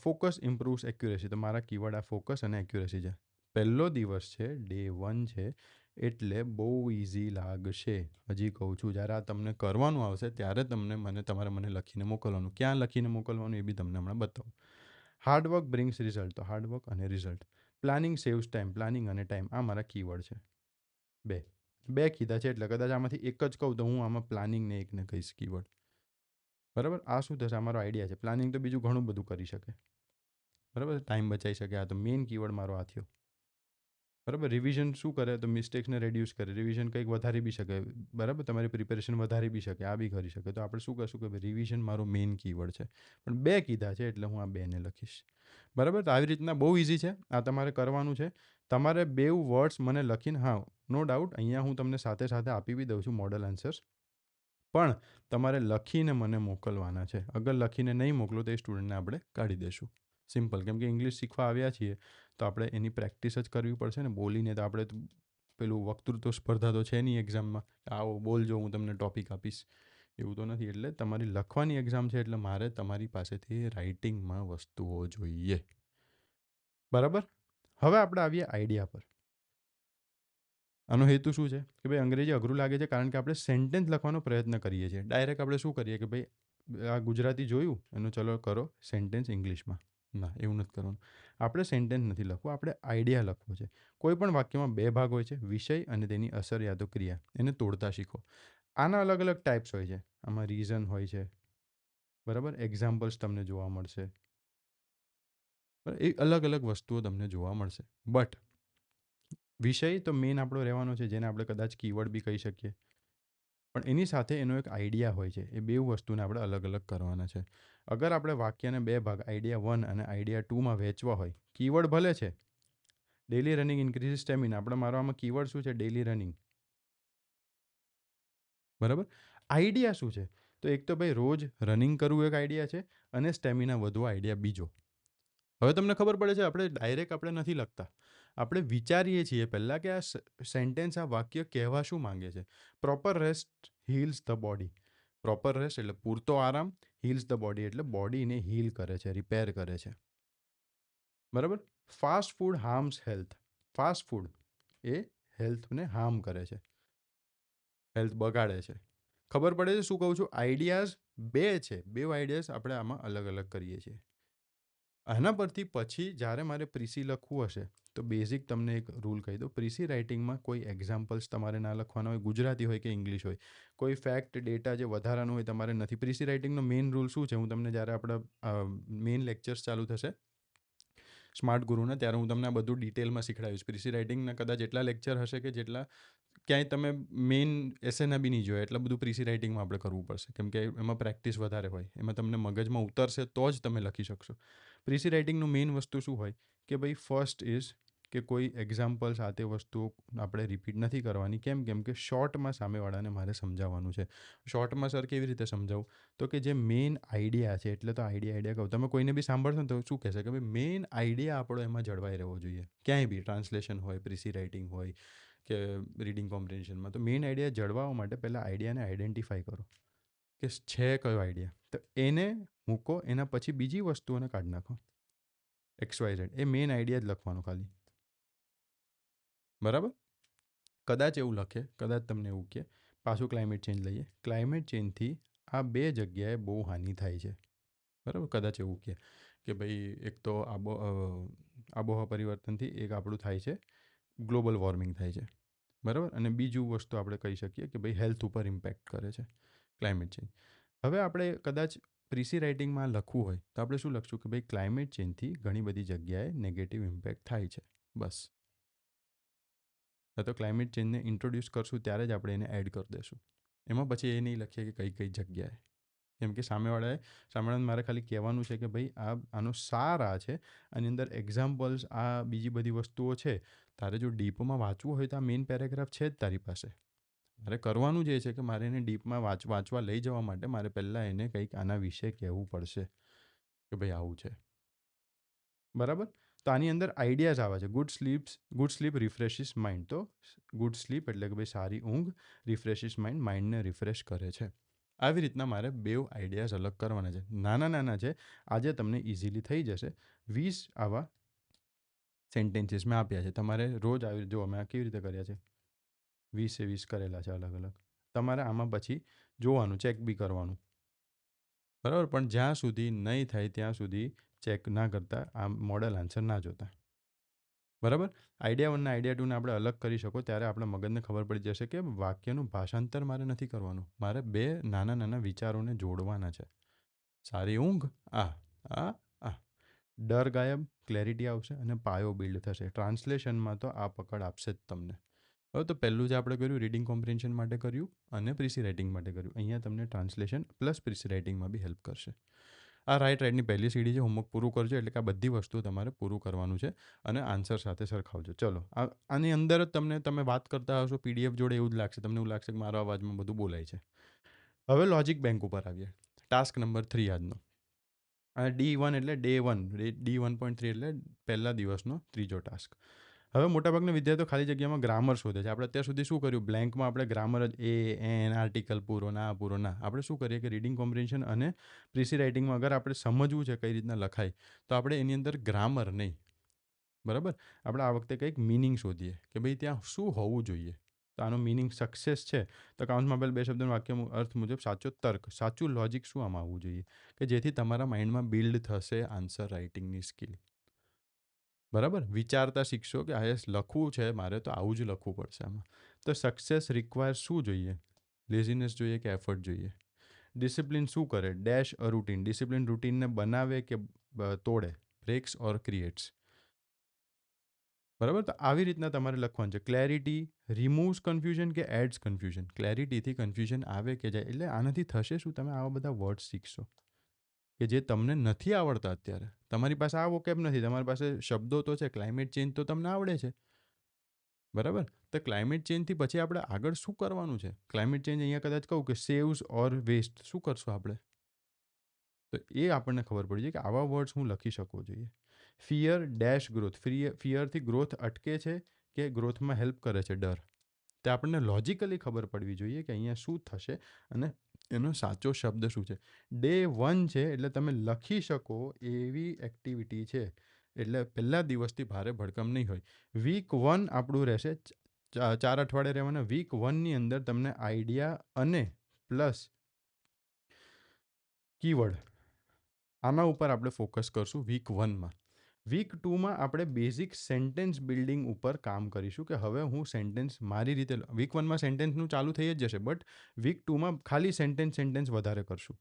focus improves accuracy. તો મારા કીવર્ડ આ ફોકસ અને એક્યુરેસી છે. પહેલો દિવસ છે, ડે 1 છે, એટલે બહુ ઇઝી લાગશે. હજી કહું છું, જ્યારે આ તમને કરવાનું આવશે ત્યારે તમારે મને લખીને મોકલવાનું. ક્યાં લખીને મોકલવાનું એ બી તમને હમણાં બતાવું. Hard work brings result. તો હાર્ડવર્ક અને result. Planning saves time. Planning અને ટાઈમ આ મારા કીવર્ડ છે. 2 કીધા છે એટલે કદાચ આમાંથી એક જ કહું તો હું આમાં પ્લાનિંગને એકને કહીશ કીવર્ડ. બરાબર? આ શું થશે? અમારો આઈડિયા છે. પ્લાનિંગ તો બીજું ઘણું બધું કરી શકે. બરાબર? ટાઈમ બચાવી શકે. આ તો મેઇન કીવર્ડ મારો આ થયો. બરાબર? રિવિઝન શું કરે? તો મિસ્ટેક્સને રેડ્યુસ કરે. રિવિઝન કંઈક વધારી બી શકે. બરાબર? તમારી પ્રિપેરેશન વધારી બી શકે. આ બી કરી શકે. તો આપણે શું કરશું કે રિવિઝન મારો મેઇન કીવર્ડ છે. પણ 2 કીધા છે એટલે હું આ 2ને લખીશ. બરાબર? તો આવી રીતના બહુ ઇઝી છે. આ તમારે કરવાનું છે. તમારે 2 વર્ડ્સ મને લખીને, હા, નો ડાઉટ અહીંયા હું તમને સાથે સાથે આપી બી દઉં છું મોડલ આન્સર્સ. પણ તમારે લખીને મને મોકલવાના છે. અગર લખીને નહીં મોકલો તો એ સ્ટુડન્ટને આપણે કાઢી દઈશું. સિમ્પલ. કેમ કે ઇંગ્લિશ શીખવા આવ્યા છીએ તો આપણે એની પ્રેક્ટિસ જ કરવી પડશે ને. બોલીને તો આપણે પેલું વક્તૃત્વ સ્પર્ધા તો છે નહીં એક્ઝામમાં. આવો બોલજો, હું તમને ટોપિક આપીશ. એવું તો નથી. એટલે તમારી લખવાની એક્ઝામ છે એટલે મારે તમારી પાસેથી રાઇટિંગમાં વસ્તુઓ જોઈએ. બરાબર? હવે આપણે આવીએ આઈડિયા પર. આનો હેતુ શું છે કે ભાઈ અંગ્રેજી અઘરું લાગે છે કારણ કે આપણે સેન્ટેન્સ લખવાનો પ્રયત્ન કરીએ છીએ. ડાયરેક્ટ આપણે શું કરીએ કે ભાઈ આ ગુજરાતી જોયું એનું ચલો કરો સેન્ટેન્સ ઇંગ્લિશમાં. ના, એવું નથી કરવાનું. આપણે સેન્ટેન્સ નથી લખવું, આપણે આઈડિયા લખવો છે. કોઈ પણ વાક્યમાં 2 ભાગ હોય છે, વિષય અને તેની અસર યા તો ક્રિયા. એને તોડતા શીખો. આના અલગ અલગ ટાઈપ્સ હોય છે. આમાં રીઝન હોય છે. બરાબર? એક્ઝામ્પલ્સ તમને જોવા મળશે. એ અલગ અલગ વસ્તુઓ તમને જોવા મળશે. બટ વિષય તો મેઇન આપણો રહેવાનો છે, જેને આપણે કદાચ કીવર્ડ બી કહી શકીએ. પણ એની સાથે એનો એક આઈડિયા હોય છે. એ 2 વસ્તુને આપણે અલગ અલગ કરવાના છે. અગર આપણે વાક્યને 2 ભાગ આઈડિયા 1 અને આઈડિયા 2માં વહેંચવા હોય, કીવર્ડ ભલે છે ડેલી રનિંગ ઇન્ક્રીઝ સ્ટેમિના. આપણે મારો આમાં કીવર્ડ શું છે? Daily running. બરાબર? આઈડિયા શું છે? તો એક તો ભાઈ રોજ રનિંગ કરવું એક આઈડિયા છે અને સ્ટેમિના વધવો આઈડિયા બીજો. હવે તમને ખબર પડે છે આપણે ડાયરેક્ટ આપણે નથી લખતા. આપણે વિચારીએ છીએ પહેલાં કે આ સેન્ટેન્સ, આ વાક્ય કહેવા શું માંગે છે. Proper rest heals the body. Proper rest એટલે પૂરતો આરામ, હીલ્સ ધ બોડી એટલે બોડીને હીલ કરે છે, રિપેર કરે છે. બરાબર? Fast food harms health. Fast food એ હેલ્થને હાર્મ કરે છે, હેલ્થ બગાડે છે. ખબર પડે છે શું કહું છું? આઈડિયાઝ 2 છે. 2 આઈડિયાઝ આપણે આમાં અલગ અલગ કરીએ છીએ. આના પરથી પછી જ્યારે મારે પ્રીસી લખવું હશે તો બેઝિક તમને એક રૂલ કહી દઉં. પ્રીસી રાઇટિંગમાં કોઈ એક્ઝામ્પલ્સ તમારે ના લખવાના હોય, ગુજરાતી હોય કે ઇંગ્લિશ હોય. કોઈ ફેક્ટ ડેટા જે વધારાનું હોય તમારે નથી. પ્રીસી રાઇટિંગનો મેઇન રૂલ શું છે? હું તમને જ્યારે આપણા મેઇન લેક્ચર્સ ચાલુ થશે સ્માર્ટ ગુરુના, ત્યારે હું તમને આ બધું ડિટેલમાં શીખડાવીશ. પ્રીસી રાઇટિંગના કદાચ એટલા લેક્ચર હશે કે જેટલા ક્યાંય તમે મેઇન એસેના બી નહીં જોઈએ, એટલે બધું પ્રીસી રાઇટિંગમાં આપણે કરવું પડશે, કેમ કે એમાં પ્રેક્ટિસ વધારે હોય, એમાં તમને મગજમાં ઉતરશે તો જ તમે લખી શકશો. પ્રીસી રાઇટિંગનું મેઇન વસ્તુ શું હોય કે ભાઈ ફર્સ્ટ ઇઝ કે કોઈ એક્ઝામ્પલ સાથે વસ્તુઓ આપણે રિપીટ નથી કરવાની. કેમ કે શોર્ટમાં સામેવાળાને મારે સમજાવવાનું છે. શોર્ટમાં સર કેવી રીતે સમજાવું? તો કે જે મેઇન આઈડિયા છે, એટલે તો આઈડિયા કહું. તમે કોઈને બી સાંભળશો ને તો શું કહેશે કે ભાઈ મેઇન આઈડિયા આપણો એમાં જળવાઈ રહેવો જોઈએ. ક્યાંય બી ટ્રાન્સલેશન હોય, પ્રીસી રાઇટિંગ હોય કે રીડિંગ કોમ્પ્રિહેન્શનમાં, તો મેઇન આઈડિયા જળવાવા માટે પહેલાં આઈડિયાને આઈડેન્ટિફાઈ કરો કે છે કયો આઈડિયા. તો એને મૂકો, એના પછી બીજી વસ્તુઓને કાઢી નાખો. XYZ એ મેઇન આઈડિયા જ લખવાનો ખાલી. બરાબર? કદાચ એવું લખે, કદાચ તમને એવું કહે, પાછું ક્લાઇમેટ ચેન્જ લઈએ. ક્લાઇમેટ ચેન્જથી આ 2 જગ્યાએ બહુ હાનિ થાય છે. બરાબર? કદાચ એવું કે ભાઈ એક તો આબોહવા પરિવર્તનથી એક આપણું થાય છે, ગ્લોબલ વોર્મિંગ થાય છે. બરાબર? અને બીજું વસ્તુ આપણે કહી શકીએ કે ભાઈ હેલ્થ ઉપર ઇમ્પેક્ટ કરે છે ક્લાઇમેટ ચેન્જ. હવે આપણે કદાચ પ્રીસી રાઇટિંગમાં લખવું હોય તો આપણે શું લખશું કે ભાઈ ક્લાઇમેટ ચેન્જથી ઘણી બધી જગ્યાએ નેગેટિવ ઇમ્પેક્ટ થાય છે. બસ. તો ક્લાઇમેટ ચેન્જને ઇન્ટ્રોડ્યુસ કરશું ત્યારે જ આપણે એને એડ કરી દઈશું. એમાં પછી એ નહીં લખીએ કે કઈ જગ્યાએ, કેમ કે સામેવાળાને મારે ખાલી કહેવાનું છે કે ભાઈ આનો સાર આ છે, આની અંદર એક્ઝામ્પલ્સ આ બીજી બધી વસ્તુઓ છે. તારે જો ડીપમાં વાંચવું હોય તો આ મેઇન પેરેગ્રાફ છે જ તારી પાસે. મારે કરવાનું જ એ છે કે મારે એને ડીપમાં વાંચવા લઈ જવા માટે મારે પહેલાં એને કંઈક આના વિશે કહેવું પડશે કે ભાઈ આવું છે. બરાબર? તો આની અંદર આઈડિયાઝ આવે છે. Good sleep refreshes mind. તો ગુડ સ્લીપ એટલે કે ભાઈ સારી ઊંઘ રિફ્રેશિસ માઇન્ડ, માઇન્ડને રિફ્રેશ કરે છે. આવી રીતના મારે 2 આઈડિયાઝ અલગ કરવાના છે. નાના છે, આજે તમને ઇઝીલી થઈ જશે. 20 આવા સેન્ટેન્સીસ મેં આપ્યા છે. તમારે રોજ આવી જો મેં કેવી રીતે કર્યા છે, 20 કરેલા છે અલગ અલગ. તમારે આમાં પછી જોવાનું, ચેક બી કરવાનું. બરાબર? પણ જ્યાં સુધી નહીં થાય ત્યાં સુધી ચેક ના કરતા, આ મોડલ આન્સર ના જોતા. બરાબર? આઈડિયા 1 ને આઈડિયા 2 ને આપણે અલગ કરી શકો ત્યારે આપણા મગજને ખબર પડી જશે કે વાક્યનું ભાષાંતર મારે નથી કરવાનું. મારે 2 નાના વિચારોને જોડવાના છે. સારી ઊંઘ, આ ડર ગાયબ, ક્લેરિટી આવશે અને પાયો બિલ્ડ થશે. ટ્રાન્સલેશનમાં તો આ પકડ આપશે જ તમને. હવે તો પહેલું જે આપણે કર્યું રીડિંગ કોમ્પ્રિહેન્શન માટે કર્યું અને પ્રીસી રાઇટિંગ માટે કર્યું. અહીંયા તમને ટ્રાન્સલેશન પ્લસ પ્રીસી રાઇટિંગમાં બી હેલ્પ કરશે. આ રાઇટની પહેલી સીડી છે. હોમવર્ક પૂરું કરજો, એટલે કે આ બધી વસ્તુ તમારે પૂરું કરવાનું છે અને આન્સર સાથે સરખાવજો. ચલો, આની અંદર જ તમે વાત કરતા હશો પીડીએફ જોડે, એવું જ લાગશે તમને. એવું લાગશે કે મારા અવાજમાં બધું બોલાય છે. હવે લોજિક બેંક ઉપર આવીએ. ટાસ્ક નંબર 3 આજનો. D1 એટલે ડે 1, D1.3 એટલે પહેલા દિવસનો ત્રીજો ટાસ્ક. હવે મોટાભાગના વિદ્યાર્થીઓ ખાલી જગ્યામાં ગ્રામર શોધે છે. આપણે અત્યાર સુધી શું કર્યું? બ્લેન્કમાં આપણે ગ્રામર જ એન આર્ટિકલ પૂરો ના. આપણે શું કરીએ કે રીડિંગ કોમ્પ્રિહેન્શન અને પ્રીસી રાઇટિંગમાં અગર આપણે સમજવું છે કઈ રીતના લખાય, તો આપણે એની અંદર ગ્રામર નહીં. બરાબર? આપણે આ વખતે કંઈક મિનિંગ શોધીએ કે ભાઈ ત્યાં શું હોવું જોઈએ. તો આનો મિનિંગ સક્સેસ છે તો કાઉન્સમાં પહેલાં 2 શબ્દોના વાક્ય અર્થ મુજબ સાચો તર્ક, સાચું લોજિક શું આમાં આવવું જોઈએ કે જેથી તમારા માઇન્ડમાં બિલ્ડ થશે આન્સર રાઇટિંગની સ્કિલ. બરાબર? વિચારતા શીખશો કે આયસ લખવું છે મારે તો આવું જ લખવું પડશે આમાં. તો સક્સેસ રિક્વાયર શું જોઈએ? લેઝીનેસ જોઈએ કે એફર્ટ જોઈએ? ડિસિપ્લિન શું કરે? ડેશ અ રૂટીન. ડિસિપ્લિન રૂટીનને બનાવે કે તોડે? બ્રેક્સ ઓર ક્રિએટ્સ? બરાબર? તો આવી રીતના તમારે લખવાનું છે. ક્લેરિટી રિમૂવ્સ કન્ફ્યુઝન કે એડ્સ કન્ફ્યુઝન? ક્લેરિટીથી કન્ફ્યુઝન આવે કે જાય. એટલે આનાથી થશે શું? તમે આવા બધા વર્ડ્સ શીખશો કે જે તમને નથી આવડતા અત્યારે. તમારી પાસે આ વોકેબ નથી, તમારી પાસે શબ્દો તો છે, ક્લાઇમેટ ચેન્જ તો તમને આવડે છે. બરાબર? તો ક્લાઇમેટ ચેન્જથી પછી આપણે આગળ શું કરવાનું છે? ક્લાઇમેટ ચેન્જ અહીંયા કદાચ કહું કે સેવ્સ ઓર વેસ્ટ, શું કરશું આપણે? તો એ આપણને ખબર પડી જાય કે આવા વર્ડ્સ હું લખી શકવો જોઈએ. Fear dash growth. ફિયરથી ગ્રોથ અટકે છે કે ગ્રોથમાં હેલ્પ કરે છે ડર? તે આપણને લોજિકલી ખબર પડવી જોઈએ કે અહીંયા શું થશે અને એનો સાચો શબ્દ શું છે. ડે 1 છે એટલે તમે લખી શકો એવી એક્ટિવિટી છે, એટલે પહેલા દિવસથી ભારે ભડકમ નહીં હોય. વીક 1 આપણું રહેશે 4 અઠવાડિયા રહેવાના. વીક 1ની અંદર તમને આઈડિયા અને પ્લસ કીવર્ડ આના ઉપર આપણે ફોકસ કરશું વીક 1માં. વીક 2માં આપણે બેઝિક સેન્ટેન્સ બિલ્ડિંગ ઉપર કામ કરીશું કે હવે હું સેન્ટેન્સ મારી રીતે. વીક 1માં સેન્ટેન્સનું ચાલુ થઈ જ જશે, બટ વીક 2માં ખાલી સેન્ટેન્સ વધારે કરશું.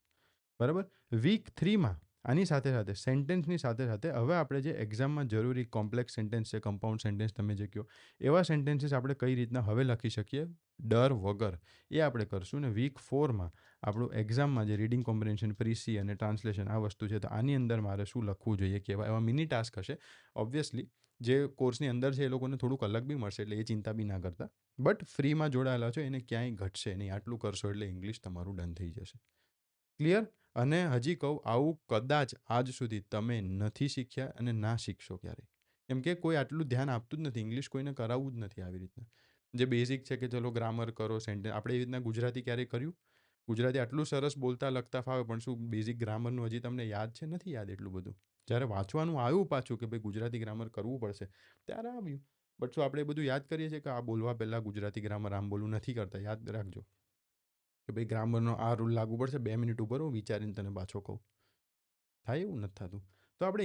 બરાબર? વીક 3માં આની સાથે સાથે સેન્ટેન્સની સાથે સાથે હવે આપણે જે એક્ઝામમાં જરૂરી કોમ્પ્લેક્સ સેન્ટેન્સ છે, કમ્પાઉન્ડ સેન્ટેન્સ તમે જે કહો, એવા સેન્ટેન્સીસ આપણે કઈ રીતના હવે લખી શકીએ ડર વગર, એ આપણે કરશું. ને વીક 4માં આપણું એક્ઝામમાં જે રીડિંગ કોમ્પ્રિહેન્શન, પ્રીસી અને ટ્રાન્સલેશન આ વસ્તુ છે, તો આની અંદર મારે શું લખવું જોઈએ, કેવા એવા મિની ટાસ્ક હશે. ઓબ્વિયસલી જે કોર્સની અંદર છે એ લોકોને થોડુંક અલગ બી મળશે, એટલે એ ચિંતા બી ના કરતા. બટ ફ્રીમાં જોડાયેલા છો એને ક્યાંય ઘટશે નહીં. આટલું કરશો એટલે ઇંગ્લિશ તમારું ડન થઈ જશે. ક્લિયર? અને હજી કહું, આવું કદાચ આજ સુધી તમે નથી શીખ્યા અને ના શીખશો ક્યારેય. કેમ કે કોઈ આટલું ધ્યાન આપતું જ નથી. ઇંગ્લિશ કોઈને કરાવવું જ નથી આવી રીતના. જે બેઝિક છે કે ચલો ગ્રામર કરો, સેન્ટેન્સ, આપણે એવી રીતના ગુજરાતી ક્યારેય કર્યું? ગુજરાતી આટલું સરસ બોલતા લખતા ફાવે, પણ શું બેઝિક ગ્રામરનું હજી તમને યાદ છે? નથી યાદ એટલું બધું. જ્યારે વાંચવાનું આવ્યું પાછું કે ભાઈ ગુજરાતી ગ્રામર કરવું પડશે, ત્યારે આવ્યું. બટ શું આપણે એ બધું યાદ કરીએ છીએ કે આ બોલવા પહેલાં ગુજરાતી ગ્રામર આમ બોલવું નથી કરતા? યાદ રાખજો કે ભાઈ ગ્રામરનો આ રૂલ લાગુ પડશે, 2 મિનિટ ઉપર હું વિચારીને તને પાછો કહું. થાય એવું નથી થતું. તો આપણે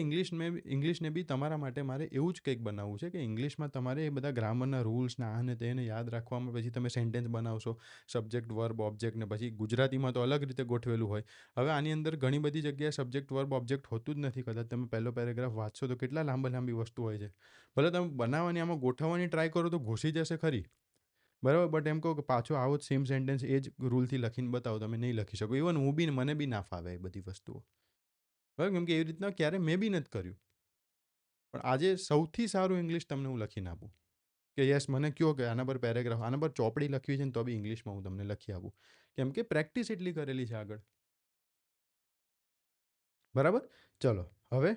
ઇંગ્લિશને બી તમારા માટે મારે એવું જ કંઈક બનાવવું છે કે ઇંગ્લિશમાં તમારે એ બધા ગ્રામરના રૂલ્સને આને તેને યાદ રાખવામાં પછી તમે સેન્ટેન્સ બનાવશો, સબ્જેક્ટ વર્બ ઓબ્જેક્ટ, ને પછી ગુજરાતીમાં તો અલગ રીતે ગોઠવેલું હોય. હવે આની અંદર ઘણી બધી જગ્યાએ સબ્જેક્ટ વર્બ ઓબ્જેક્ટ હોતું જ નથી. કદાચ તમે પહેલો પેરેગ્રાફ વાંચશો તો કેટલા લાંબી વસ્તુ હોય છે. ભલે તમે બનાવવાની આમાં ગોઠવવાની ટ્રાય કરો તો ઘૂસી જશે ખરી, બરાબર, બટ એમ કહો કે પાછો આવો જ સેમ સેન્ટેન્સ એ જ રૂલથી લખીને બતાવો, તમે નહીં લખી શકો. ઇવન હું બી, મને બી ના ફાવે એ બધી વસ્તુઓ, બરાબર, કેમ કે એવી રીતના ક્યારે મેં બી નથી કર્યું. પણ આજે સૌથી સારું ઇંગ્લિશ તમને હું લખીને આપું કે યસ, મને કહો કે આના પર પેરેગ્રાફ, આના પર ચોપડી લખવી છે ને તો બી ઇંગ્લિશમાં હું તમને લખી આપું. કેમ કે પ્રેક્ટિસ એટલી કરેલી છે આગળ. બરાબર. ચલો હવે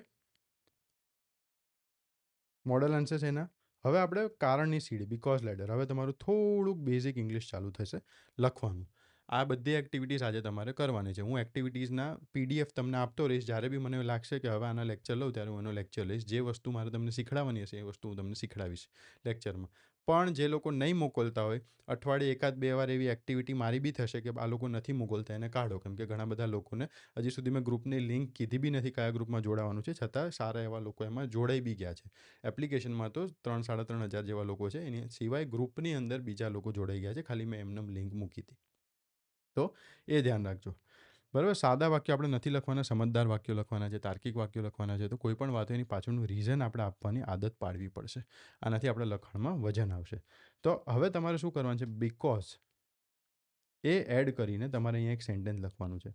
મોડલ આન્સર્સ એના. હવે આપણે કારણની સીડી, બીકોઝ લેટર. હવે તમારું થોડુંક બેઝિક ઇંગ્લિશ ચાલુ થશે લખવાનું. આ બધી એક્ટિવિટીઝ આજે તમારે કરવાની છે. હું એક્ટિવિટીઝના પીડીએફ તમને આપતો રહીશ. જ્યારે બી મને લાગશે કે હવે આના લેક્ચર લઉં ત્યારે હું એનો લેક્ચર લઈશ. જે વસ્તુ મારે તમને શીખડાવવાની હશે એ વસ્તુ હું તમને શીખડાવીશ લેક્ચરમાં. પણ જે લોકો નહીં મોકલતા હોય, અઠવાડિયે એકાદ બે વાર એવી એક્ટિવિટી મારી બી થશે કે આ લોકો નથી મોકલતા, એને કાઢો. કેમ કે ઘણા બધા લોકોને હજી સુધી મેં ગ્રુપની લિંક કીધી બી નથી કયા ગ્રુપમાં જોડાવાનું છે, છતાં સારા એવા લોકો એમાં જોડાઈ બી ગયા છે. એપ્લિકેશનમાં તો 3-3.5 હજાર જેવા લોકો છે. એની સિવાય ગ્રુપની અંદર બીજા લોકો જોડાઈ ગયા છે. ખાલી મેં એમને લિંક મૂકી હતી. તો એ ધ્યાન રાખજો. બરાબર. સાદા વાક્યો આપણે નથી લખવાના, સમજદાર વાક્યો લખવાના છે, તાર્કિક વાક્યો લખવાના છે. તો કોઈ પણ વાતો એની પાછળનું રીઝન આપણે આપવાની આદત પાડવી પડશે. આનાથી આપણે લખાણમાં વજન આવશે. તો હવે તમારે શું કરવાનું છે? બીકોઝ એ એડ કરીને તમારે અહીંયા એક સેન્ટેન્સ લખવાનું છે.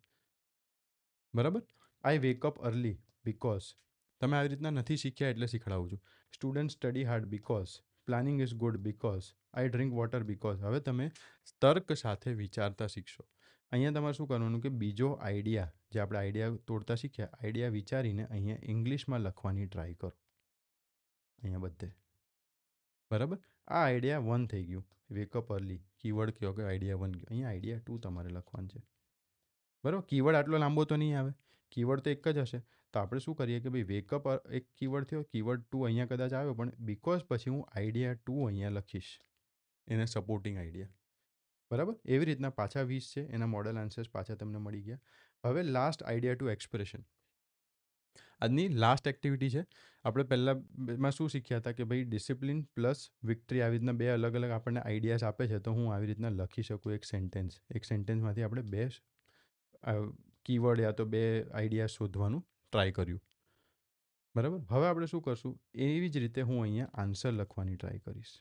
બરાબર. આઈ વેકઅપ અર્લી બીકોઝ. તમે આવી રીતના નથી શીખ્યા એટલે શીખડાવું છું. Student study hard because. Planning is good because. I drink water because. હવે તમે તર્ક સાથે વિચારતા શીખશો. અહીંયા તમારે શું કરવાનું કે બીજો આઈડિયા, જે આપણે આઈડિયા તોડતા શીખ્યા, આઈડિયા વિચારીને અહીંયા ઇંગ્લિશમાં લખવાની ટ્રાય કરો. અહીંયા બધે. બરાબર. આ આઈડિયા 1 થઈ ગયું. વેકઅપ અર્લી કીવર્ડ કહો કે આઈડિયા 1 ગયો. અહીંયા આઈડિયા 2 તમારે લખવાનું છે. બરાબર. કીવર્ડ આટલો લાંબો તો નહીં આવે, કીવર્ડ તો એક જ હશે. તો આપણે શું કરીએ કે ભાઈ વેકઅપ એક કીવર્ડ થયો, કીવર્ડ 2 અહીંયા કદાચ આવ્યો, પણ બીકોઝ પછી હું આઈડિયા 2 અહીંયા લખીશ, એને સપોર્ટિંગ આઈડિયા. બરાબર. એવી રીતના પાછા 20 છે, એના મોડલ આન્સર્સ પાછા તમને મળી ગયા. હવે લાસ્ટ આઈડિયા ટુ એક્સપ્રેશન. આજની લાસ્ટ એક્ટિવિટી છે. આપણે પહેલાં શું શીખ્યા હતા કે ભાઈ ડિસિપ્લિન પ્લસ વિક્ટરી, આવી રીતના બે અલગ અલગ આપણને આઈડિયાઝ આપે છે. તો હું આવી રીતના લખી શકું એક સેન્ટેન્સ. એક સેન્ટેન્સમાંથી આપણે બે કીવર્ડ યા તો બે આઈડિયા શોધવાનું ટ્રાય કર્યું. બરાબર. હવે આપણે શું કરશું? એવી જ રીતે હું અહીંયા આન્સર લખવાની ટ્રાય કરીશ.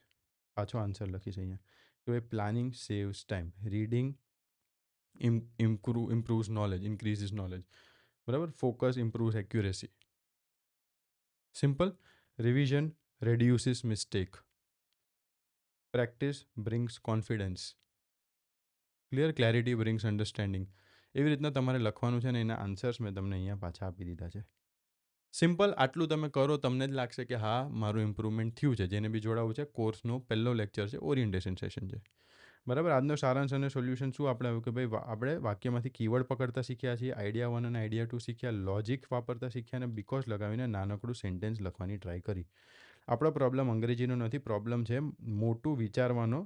પાછો આન્સર લખીશ અહીંયા કે ભાઈ planning saves time, reading improves knowledge, increases knowledge. બરાબર. Focus improves accuracy. Simple. Revision reduces mistake. Practice brings confidence. Clear. Clarity brings understanding. એવી રીતના તમારે લખવાનું છે, ને એના આન્સર્સ મેં તમને અહીંયા પાછા આપી દીધા છે. સિમ્પલ. આટલું તમે કરો, તમને જ લાગશે કે હા મારું ઇમ્પ્રુવમેન્ટ થયું છે. જેને બી જોડાવું છે, કોર્સનો પહેલો લેક્ચર છે, ઓરિએન્ટેશન સેશન છે. બરાબર. આજનો સારાંશ અને સોલ્યુશન શું આપણે આવ્યું કે ભાઈ આપણે વાક્યમાંથી કીવર્ડ પકડતા શીખ્યા છીએ, આઈડિયા 1 અને આઈડિયા 2 શીખ્યા, લોજિક વાપરતા શીખ્યા, અને બીકોઝ લગાવીને નાનકડું સેન્ટેન્સ લખવાની ટ્રાય કરી. આપણો પ્રોબ્લેમ અંગ્રેજીનો નથી, પ્રોબ્લેમ છે મોટું વિચારવાનો.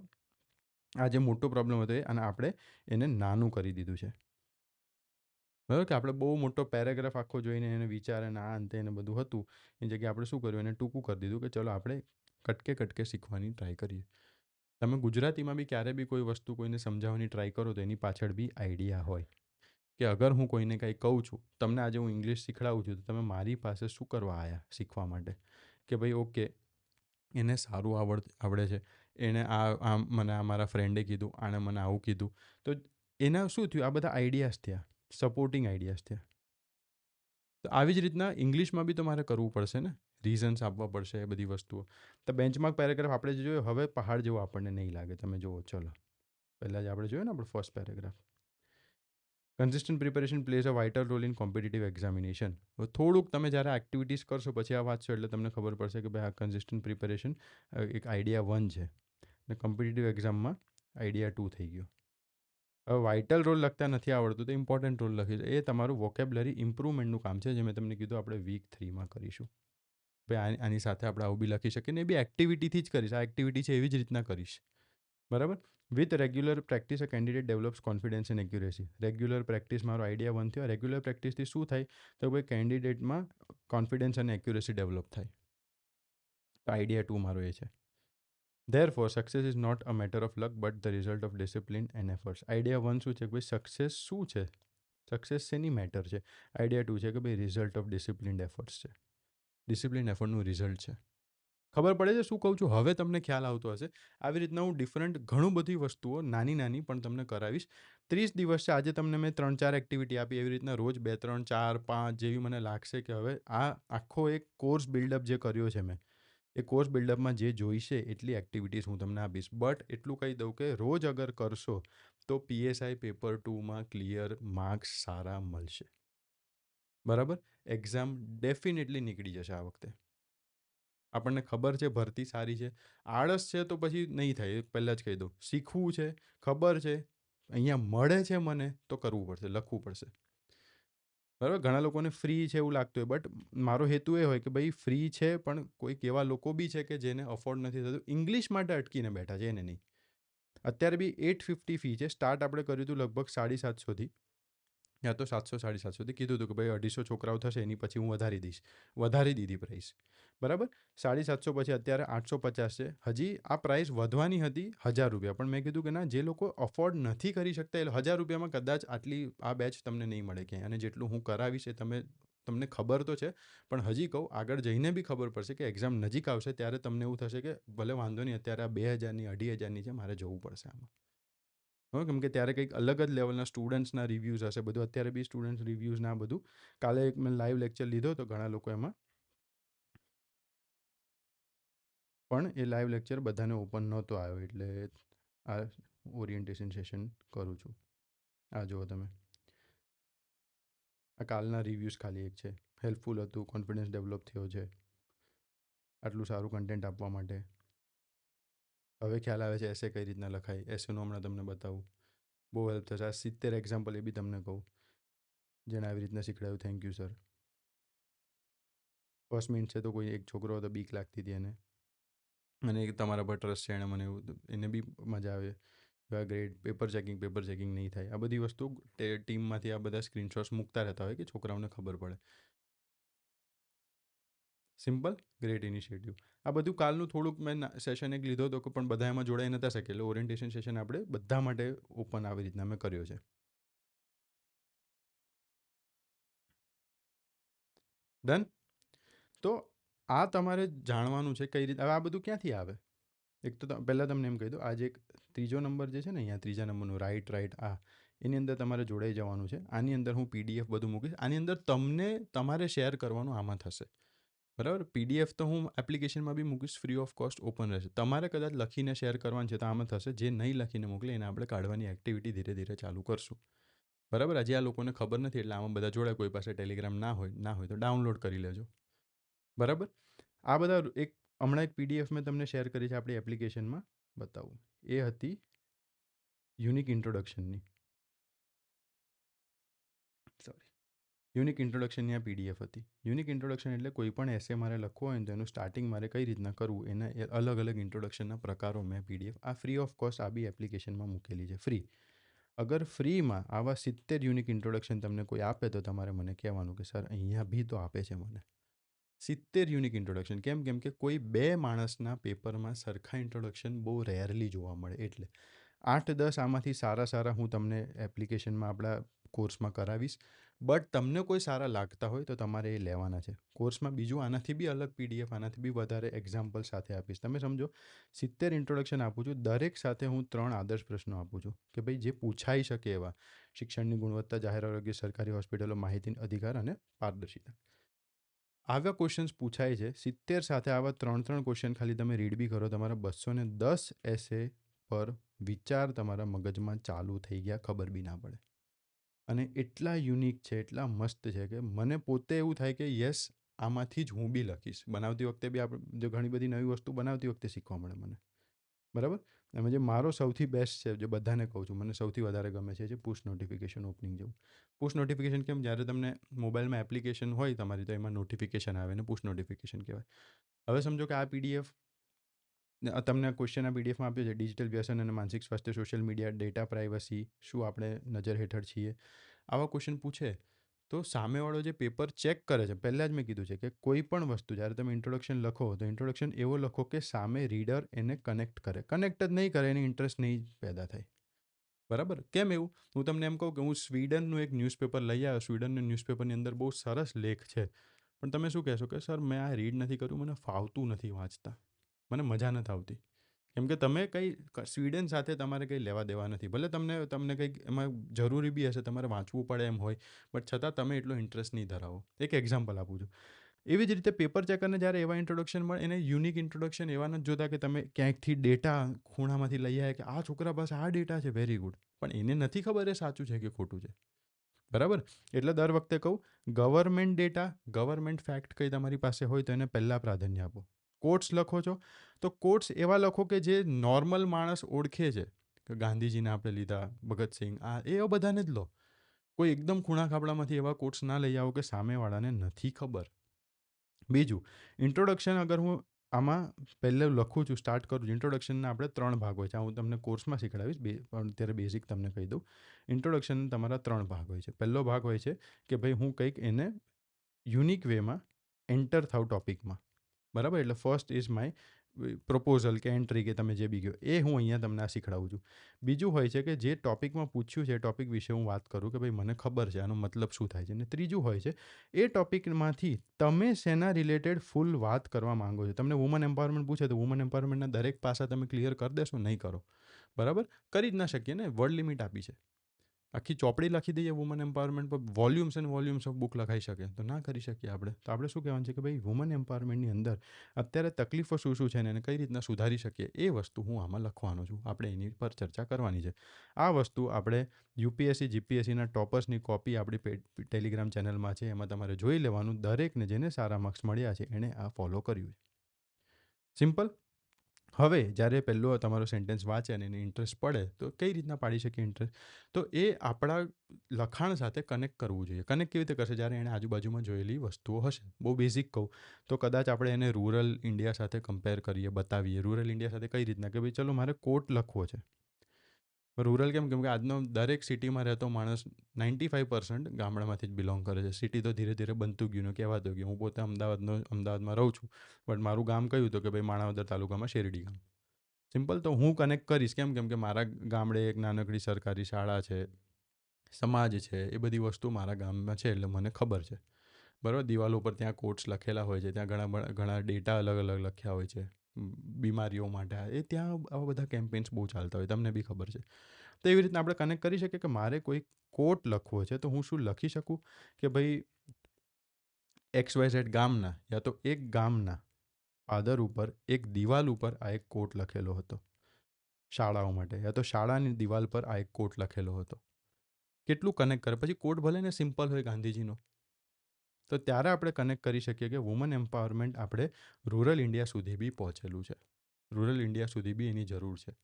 આ જે મોટો પ્રોબ્લેમ હતો અને આપણે એને નાનું કરી દીધું છે. બરાબર. કે આપણે બહુ મોટો પેરેગ્રાફ આખો જોઈને એને વિચારે આ અંતે એને બધું હતું, એ જગ્યાએ આપણે શું કર્યું, એને ટૂંકું કરી દીધું કે ચલો આપણે કટકે કટકે શીખવાની ટ્રાય કરીએ. તમે ગુજરાતીમાં બી ક્યારે બી કોઈ વસ્તુ કોઈને સમજાવવાની ટ્રાય કરો તો એની પાછળ બી આઈડિયા હોય કે અગર હું કોઈને કંઈ કહું છું, તમને આજે હું ઇંગ્લિશ શીખડાવું છું, તો તમે મારી પાસે શું કરવા આવ્યા શીખવા માટે? કે ભાઈ ઓકે, એને સારું આવડે છે, એણે મને આ મારા ફ્રેન્ડે કીધું, આણે મને આવું કીધું. તો એના શું થયું, આ બધા આઈડિયાઝ થયા, સપોર્ટિંગ આઈડિયાઝ થયા. તો આવી જ રીતના ઇંગ્લિશમાં બી તમારે કરવું પડશે ને, રીઝન્સ આપવા પડશે, એ બધી વસ્તુઓ. તો બેન્ચમાર્ક પેરેગ્રાફ આપણે જે જોયો, હવે પહાડ જેવો આપણને નહીં લાગે. તમે જુઓ, ચલો પહેલાં જ આપણે જોયો ને, આપણો first paragraph. Consistent preparation plays a vital role in competitive examination. થોડુંક તમે જ્યારે એક્ટિવિટીઝ કરશો પછી આ વાંચશો એટલે તમને ખબર પડશે કે ભાઈ આ કન્સિસ્ટન્ટ પ્રિપેરેશન એક આઈડિયા 1 છે ને કોમ્પિટિટિવ એક્ઝામમાં આઈડિયા 2 થઈ ગયો. હવે વાઇટલ રોલ લખતા નથી આવડતું તો ઇમ્પોર્ટન્ટ રોલ લખીશ. એ તમારું વોકેબ્લરી ઇમ્પ્રુવમેન્ટનું કામ છે, જે મેં તમને કીધું આપણે વીક 3માં કરીશું. ભાઈ આની સાથે આપણે આવું બી લખી શકીએ ને, એ બી એક્ટિવિટીથી જ કરીશ. આ એક્ટિવિટી છે એવી જ રીતના કરીશ, બરાબર. With regular practice a candidate develops confidence and accuracy. Regular practice મારો આઈડિયા 1 થયો. રેગ્યુલર પ્રેક્ટિસથી શું થાય તો ભાઈ કેન્ડિડેટમાં કોન્ફિડન્સ અને એક્યુરેસી ડેવલપ થાય. તો આઈડિયા 2 મારો એ છે. Therefore, success is not a matter of luck but the result of discipline and efforts. Idea 1 શું છે કે ભાઈ સક્સેસ શું છે, સક્સેસ શેની મેટર છે. આઈડિયા 2 છે કે ભાઈ રિઝલ્ટ ઓફ ડિસિપ્લિન્ડ એફર્ટ્સ છે, ડિસિપ્લિન એફર્ટનું રિઝલ્ટ છે. ખબર પડે છે શું કહું છું? હવે તમને ખ્યાલ આવતો હશે. આવી રીતના હું ડિફરન્ટ ઘણું બધી વસ્તુઓ નાની નાની પણ તમને કરાવીશ. 30 દિવસ છે, આજે તમને મેં 3-4 એક્ટિવિટી આપી. એવી રીતના રોજ 2, 3, 4, 5 જેવી મને લાગશે કે હવે આ આખો એક કોર્સ બિલ્ડઅપ જે કર્યો છે મેં, એ કોર્સ બિલ્ડઅપમાં જે જોઈશે એટલી એક્ટિવિટીઝ હું તમને આપીશ. બટ એટલું કહી દઉં કે રોજ અગર કરશો તો PSI પેપર 2માં ક્લિયર માર્ક્સ સારા મળશે, બરાબર. એક્ઝામ ડેફિનેટલી નીકળી જશે આ વખતે. આપણને ખબર છે ભરતી સારી છે. આળસ છે તો પછી નહીં થાય, એ પહેલાં જ કહી દઉં. શીખવું છે, ખબર છે, અહીંયા મળે છે મને તો કરવું પડશે, લખવું પડશે, બરાબર. ઘણા લોકોને ફ્રી છે એવું લાગતું હોય, બટ મારો હેતુ એ હોય કે ભાઈ ફ્રી છે પણ કોઈક એવા લોકો બી છે કે જેને અફોર્ડ નથી થતું, ઇંગ્લિશ માટે અટકીને બેઠા છે, એને નહીં. અત્યારે બી 850 ફી છે. સ્ટાર્ટ આપણે કર્યું હતું લગભગ 750થી, યા તો 700-750થી. કીધું હતું કે ભાઈ 250 છોકરાઓ થશે એની પછી હું વધારી દઈશ, વધારી દીધી પ્રાઇસ, બરાબર. 750 પછી અત્યારે 850 છે. હજી આ પ્રાઇસ વધવાની હતી ₹1000, પણ મેં કીધું કે ના, જે લોકો અફોર્ડ નથી કરી શકતા એ ₹1000માં કદાચ આટલી આ બેચ તમને નહીં મળે ક્યાંય. અને જેટલું હું કરાવીશ એ તમને ખબર તો છે, પણ હજી કહું, આગળ જઈને બી ખબર પડશે કે એક્ઝામ નજીક આવશે ત્યારે તમને એવું થશે કે ભલે વાંધો નહીં, અત્યારે આ 2000ની 2500ની છે, મારે જવું પડશે આમાં. કેમ કે ત્યારે કંઈક અલગ જ લેવલના સ્ટુડન્ટ્સના રિવ્યૂઝ હશે બધું. અત્યારે બી સ્ટુડન્ટ્સ રિવ્યૂઝના બધું. કાલે એક મેં લાઈવ લેક્ચર લીધો તો ઘણા લોકો એમાં, પણ એ લાઈવ લેક્ચર બધાને ઓપન નહોતો આવ્યો, એટલે આ ઓરિએન્ટેશન સેશન કરું છું. આ જુઓ તમે, આ કાલના રિવ્યૂઝ ખાલી એક છે. હેલ્પફુલ હતું, કોન્ફિડન્સ ડેવલપ થયો છે આટલું સારું કન્ટેન્ટ આપવા માટે. હવે ખ્યાલ આવે છે એસે કઈ રીતના લખાય. એસેનું હમણાં તમને બતાવું, બહુ હેલ્પ થશે. આ 70 એક્ઝામ્પલ એ બી તમને કહું, જેણે આવી રીતના શીખડાયું. Thank you sir. First minute છે તો કોઈ એક છોકરો હતો, બીક લાગતી હતી એને, અને તમારા પર ટ્રસ્ટ છે, એણે મને એવું, એને બી મજા આવે. ગ્રેડ પેપર ચેકિંગ નહીં થાય. આ બધી વસ્તુ ટીમમાંથી આ બધા સ્ક્રીનશોટ્સ મૂકતા રહેતા હોય કે છોકરાઓને ખબર પડે. Simple, great initiative. આ બધું કાલનું થોડુંક મેં સેશન એક લીધો હતો, પણ બધા એમાં જોડાઈ નહોતા શકે, એટલે ઓરિએન્ટેશન સેશન આપણે બધા માટે ઓપન આવી રીતના મેં કર્યો છે. ડન. તો આ તમારે જાણવાનું છે કઈ રીતે. હવે આ બધું ક્યાંથી આવે? એક તો પહેલાં તમને એમ કહી દો, આજે એક ત્રીજો નંબર જે છે ને, અહીંયા ત્રીજા નંબરનું રાઈટ આ, એની અંદર તમારે જોડાઈ જવાનું છે. આની અંદર હું PDF બધું મૂકીશ. આની અંદર તમારે શેર કરવાનું આમાં થશે, બરાબર. PDF તો હું એપ્લિકેશનમાં બી મૂકીશ, ફ્રી ઓફ કોસ્ટ ઓપન રહેશે. તમારે કદાચ લખીને શેર કરવાનું છે તો આમાં થશે. જે નહીં લખીને મોકલે એને આપણે કાઢવાની એક્ટિવિટી ધીરે ધીરે ચાલુ કરશું, બરાબર. હજી આ લોકોને ખબર નથી એટલે આમાં બધા જોડાય. કોઈ પાસે ટેલિગ્રામ ના હોય તો ડાઉનલોડ કરી લેજો, બરાબર. આ બધા એક હમણાં એક PDF મેં તમને શેર કરી છે આપણી એપ્લિકેશનમાં, બતાવું. એ હતી યુનિક ઇન્ટ્રોડક્શનની, સોરી, યુનિક ઇન્ટ્રોડક્શનની આ PDF હતી. યુનિક ઇન્ટ્રોડક્શન એટલે કોઈ પણ એસે મારે લખવો હોય ને તો એનું સ્ટાર્ટિંગ મારે કઈ રીતના કરવું, એના અલગ અલગ ઇન્ટ્રોડક્શનના પ્રકારો મેં PDF આ ફ્રી ઓફ કોસ્ટ આ બી એપ્લિકેશનમાં મૂકેલી છે, ફ્રી. અગર ફ્રીમાં આવા 70 યુનિક ઇન્ટ્રોડક્શન તમને કોઈ આપે તો તમારે મને કહેવાનું કે સર અહીંયા બી તો આપે છે મને 70 યુનિક ઇન્ટ્રોડક્શન. કેમ કે કોઈ 2 માણસના પેપરમાં સરખા ઇન્ટ્રોડક્શન બહુ રેરલી જોવા મળે. એટલે 8-10 આમાંથી સારા હું તમને એપ્લિકેશનમાં આપણા કોર્સમાં કરાવીશ. બટ તમને કોઈ સારા લાગતા હોય તો તમારે એ લેવાના છે. કોર્સમાં બીજું આનાથી બી અલગ પીડીએફ, આનાથી બી વધારે એક્ઝામ્પલ સાથે આપીશ. તમે સમજો 70 ઇન્ટ્રોડક્શન આપું છું, દરેક સાથે હું 3 આદર્શ પ્રશ્નો આપું છું કે ભાઈ જે પૂછાઈ શકે એવા. શિક્ષણની ગુણવત્તા, જાહેર આરોગ્ય, સરકારી હોસ્પિટલો, માહિતી અધિકાર અને પારદર્શિતા. આવા ક્વેશ્ચન્સ પૂછાય છે 70 સાથે. આવા 3 ક્વેશ્ચન ખાલી તમે રીડ બી કરો, તમારા 210 એસે પર વિચાર તમારા મગજમાં ચાલુ થઈ ગયા, ખબર બી ના પડે. અને એટલા યુનિક છે, એટલા મસ્ત છે કે મને પોતે એવું થાય કે યસ, આમાંથી જ હું બી લખીશ. બનાવતી વખતે બી આપણે જો ઘણી બધી નવી વસ્તુ બનાવતી વખતે શીખવા મળે મને. બરાબર. એમાં જે મારો સૌથી બેસ્ટ છે, જે બધાને કહું છું, મને સૌથી વધારે ગમે છે પુશ નોટિફિકેશન ઓપનિંગ જેવું. પુશ નોટિફિકેશન કેમ? જ્યારે તમને મોબાઈલમાં એપ્લિકેશન હોય તમારી, તો એમાં નોટિફિકેશન આવે ને પુશ નોટિફિકેશન કહેવાય. હવે સમજો કે આ પીડીએફ તમને ક્વેશ્ચન આ પીડીએફમાં આપ્યો છે, ડિજિટલ વ્યસન અને માનસિક સ્વાસ્થ્ય, સોશિયલ મીડિયા, ડેટા પ્રાઇવસી, શું આપણે નજર હેઠળ છીએ? આવા ક્વેશ્ચન પૂછે તો સામેવાળો જે પેપર ચેક કરે છે, પહેલાં જ મેં કીધું છે કે કોઈ પણ વસ્તુ જ્યારે તમે ઇન્ટ્રોડક્શન લખો તો ઇન્ટ્રોડક્શન એવો લખો કે સામે રીડર એને કનેક્ટ કરે. કનેક્ટ જ નહીં કરે, એને ઇન્ટરેસ્ટ નહીં પેદા થાય. બરાબર. કેમ એવું? હું તમને એમ કહું કે હું સ્વીડનનું એક ન્યૂઝપેપર લઈ આવ્યો. સ્વીડનના ન્યૂઝપેપરની અંદર બહુ સરસ લેખ છે, પણ તમે શું કહેશો કે સર મેં આ રીડ નથી કર્યું, મને ફાવતું નથી વાંચતા, મને મજા નથી આવતી. કેમ કે તમે કંઈ સ્વીડન સાથે તમારે કંઈ લેવા દેવા નથી. ભલે તમને કંઈક એમાં જરૂરી બી હશે, તમારે વાંચવું પડે એમ હોય, બટ છતાં તમે એટલો ઇન્ટરેસ્ટ નહીં ધરાવો. એક એક્ઝામ્પલ આપું છું. એવી જ રીતે પેપર ચેકરને જ્યારે એવા ઇન્ટ્રોડક્શન મળે, એને યુનિક ઇન્ટ્રોડક્શન એવા નથી જોતા કે તમે ક્યાંકથી ડેટા ખૂણામાંથી લઈ આવ્યા કે આ છોકરા પાસે આ ડેટા છે, વેરી ગુડ. પણ એને નથી ખબર એ સાચું છે કે ખોટું છે. બરાબર. એટલે દર વખતે કહું, ગવર્મેન્ટ ડેટા, ગવર્મેન્ટ ફેક્ટ કંઈ તમારી પાસે હોય તો એને પહેલાં પ્રાધાન્ય આપો. કોટ્સ લખો છો તો કોટ્સ એવા લખો કે જે નોર્મલ માણસ ઓળખે છે, કે ગાંધીજીને આપણે લીધા, ભગતસિંહ, આ એવા બધાને જ લો. કોઈ એકદમ ખૂણા ખાબડામાંથી એવા કોટ્સ ના લઈ આવો કે સામેવાળાને નથી ખબર. બીજું, ઇન્ટ્રોડક્શન અગર હું આમાં પહેલાં લખું છું, સ્ટાર્ટ કરું છું, ઇન્ટ્રોડક્શનના આપણે 3 ભાગ હોય છે. હું તમને કોર્સમાં શીખડાવીશ, પણ અત્યારે બેઝિક તમને કહી દઉં. ઇન્ટ્રોડક્શન તમારા 3 ભાગ હોય છે. પહેલો ભાગ હોય છે કે ભાઈ હું કંઈક એને યુનિક વેમાં એન્ટર થાવ ટોપિકમાં. બરાબર. એટલે ફર્સ્ટ ઇઝ માય પ્રપોઝલ કે એન્ટ્રી કે તમે જે બી કહો એ હું અહીંયા તમને આ શીખડાવું છું. બીજું હોય છે કે જે ટોપિકમાં પૂછ્યું છે એ ટોપિક વિશે હું વાત કરું કે ભાઈ મને ખબર છે આનો મતલબ શું થાય છે. અને ત્રીજું હોય છે એ ટોપિકમાંથી તમે શેના રિલેટેડ ફૂલ વાત કરવા માંગો છો. તમને વુમન એમ્પાવરમેન્ટ પૂછે તો વુમન એમ્પાવરમેન્ટના દરેક પાસા તમે ક્લિયર કરી દેશો? નહીં કરો. બરાબર. કરી જ ના શકીએ ને, વર્ડ લિમિટ આપી છે. આખી ચોપડી લખી દઈએ વુમન એમ્પાવરમેન્ટ પર, volumes and volumes of book લખાઈ શકે, તો ના કરી શકીએ આપણે. તો આપણે શું કહેવાનું છે કે ભાઈ વુમન એમ્પાવરમેન્ટની અંદર અત્યારે તકલીફો શું શું છે ને એને કઈ રીતના સુધારી શકીએ, એ વસ્તુ હું આમાં લખવાનો છું. આપણે એની પર ચર્ચા કરવાની છે. આ વસ્તુ આપણે યુપીએસસી જીપીએસસીના ટોપર્સની કોપી આપણી ટેલિગ્રામ ચેનલમાં છે, એમાં તમારે જોઈ લેવાનું. દરેકને જેને સારા માર્ક્સ મળ્યા છે એણે આ ફોલો કર્યું છે. સિમ્પલ. હવે જ્યારે પહેલો તમારો સેન્ટેન્સ વાંચે અને એને ઇન્ટરેસ્ટ પડે તો કઈ રીતના પાડી શકીએ ઇન્ટરેસ્ટ? તો એ આપણા લખાણ સાથે કનેક્ટ કરવું જોઈએ. કનેક્ટ કેવી રીતે કરશે? જ્યારે એણે આજુબાજુમાં જોયેલી વસ્તુઓ હશે. બહુ બેઝિક કહું તો કદાચ આપણે એને રૂરલ ઇન્ડિયા સાથે કમ્પેર કરીએ, બતાવીએ. રૂરલ ઇન્ડિયા સાથે કઈ રીતના કે ભાઈ ચલો મારે કોટ લખવો છે. રૂરલ કેમ? કેમ કે આજનો દરેક સિટીમાં રહેતો માણસ 95% ગામડામાંથી જ બિલોંગ કરે છે. સિટી તો ધીરે ધીરે બનતું ગયું ને કહેવાતું ગયું. હું પોતે અમદાવાદમાં રહું છું, બટ મારું ગામ કયું તો કે ભાઈ માણાવદર તાલુકામાં શેરડી ગામ. સિમ્પલ. તો હું કનેક્ટ કરીશ. કેમ? કેમ કે મારા ગામડે એક નાનકડી સરકારી શાળા છે, સમાજ છે, એ બધી વસ્તુ મારા ગામમાં છે, એટલે મને ખબર છે. બરાબર. દિવાલો ઉપર ત્યાં કોટ્સ લખેલા હોય છે, ત્યાં ઘણા ડેટા અલગ અલગ લખ્યા હોય છે બીમારીઓ માટે. એ ત્યાં આવા બધા કેમ્પેન્સ બહુ ચાલતા હોય, તમને બી ખબર છે. તો એવી રીતના આપણે કનેક્ટ કરી શકીએ કે મારે કોઈ કોટ લખવો છે તો હું શું લખી શકું કે ભાઈ XYZ ગામના, યા તો એક ગામના પાદર ઉપર એક દિવાલ ઉપર આ એક કોટ લખેલો હતો શાળાઓ માટે, યા તો શાળાની દિવાલ પર આ એક કોટ લખેલો હતો. કેટલું કનેક્ટ કરે? પછી કોટ ભલે ને સિમ્પલ હોય ગાંધીજીનો, તો ત્યારે આપણે કનેક્ટ કરી શકીએ કે વુમન એમ્પાવરમેન્ટ આપણે રૂરલ ઇન્ડિયા સુધી બી પહોંચેલું છે. રૂરલ ઇન્ડિયા સુધી બી એની જરૂર છે.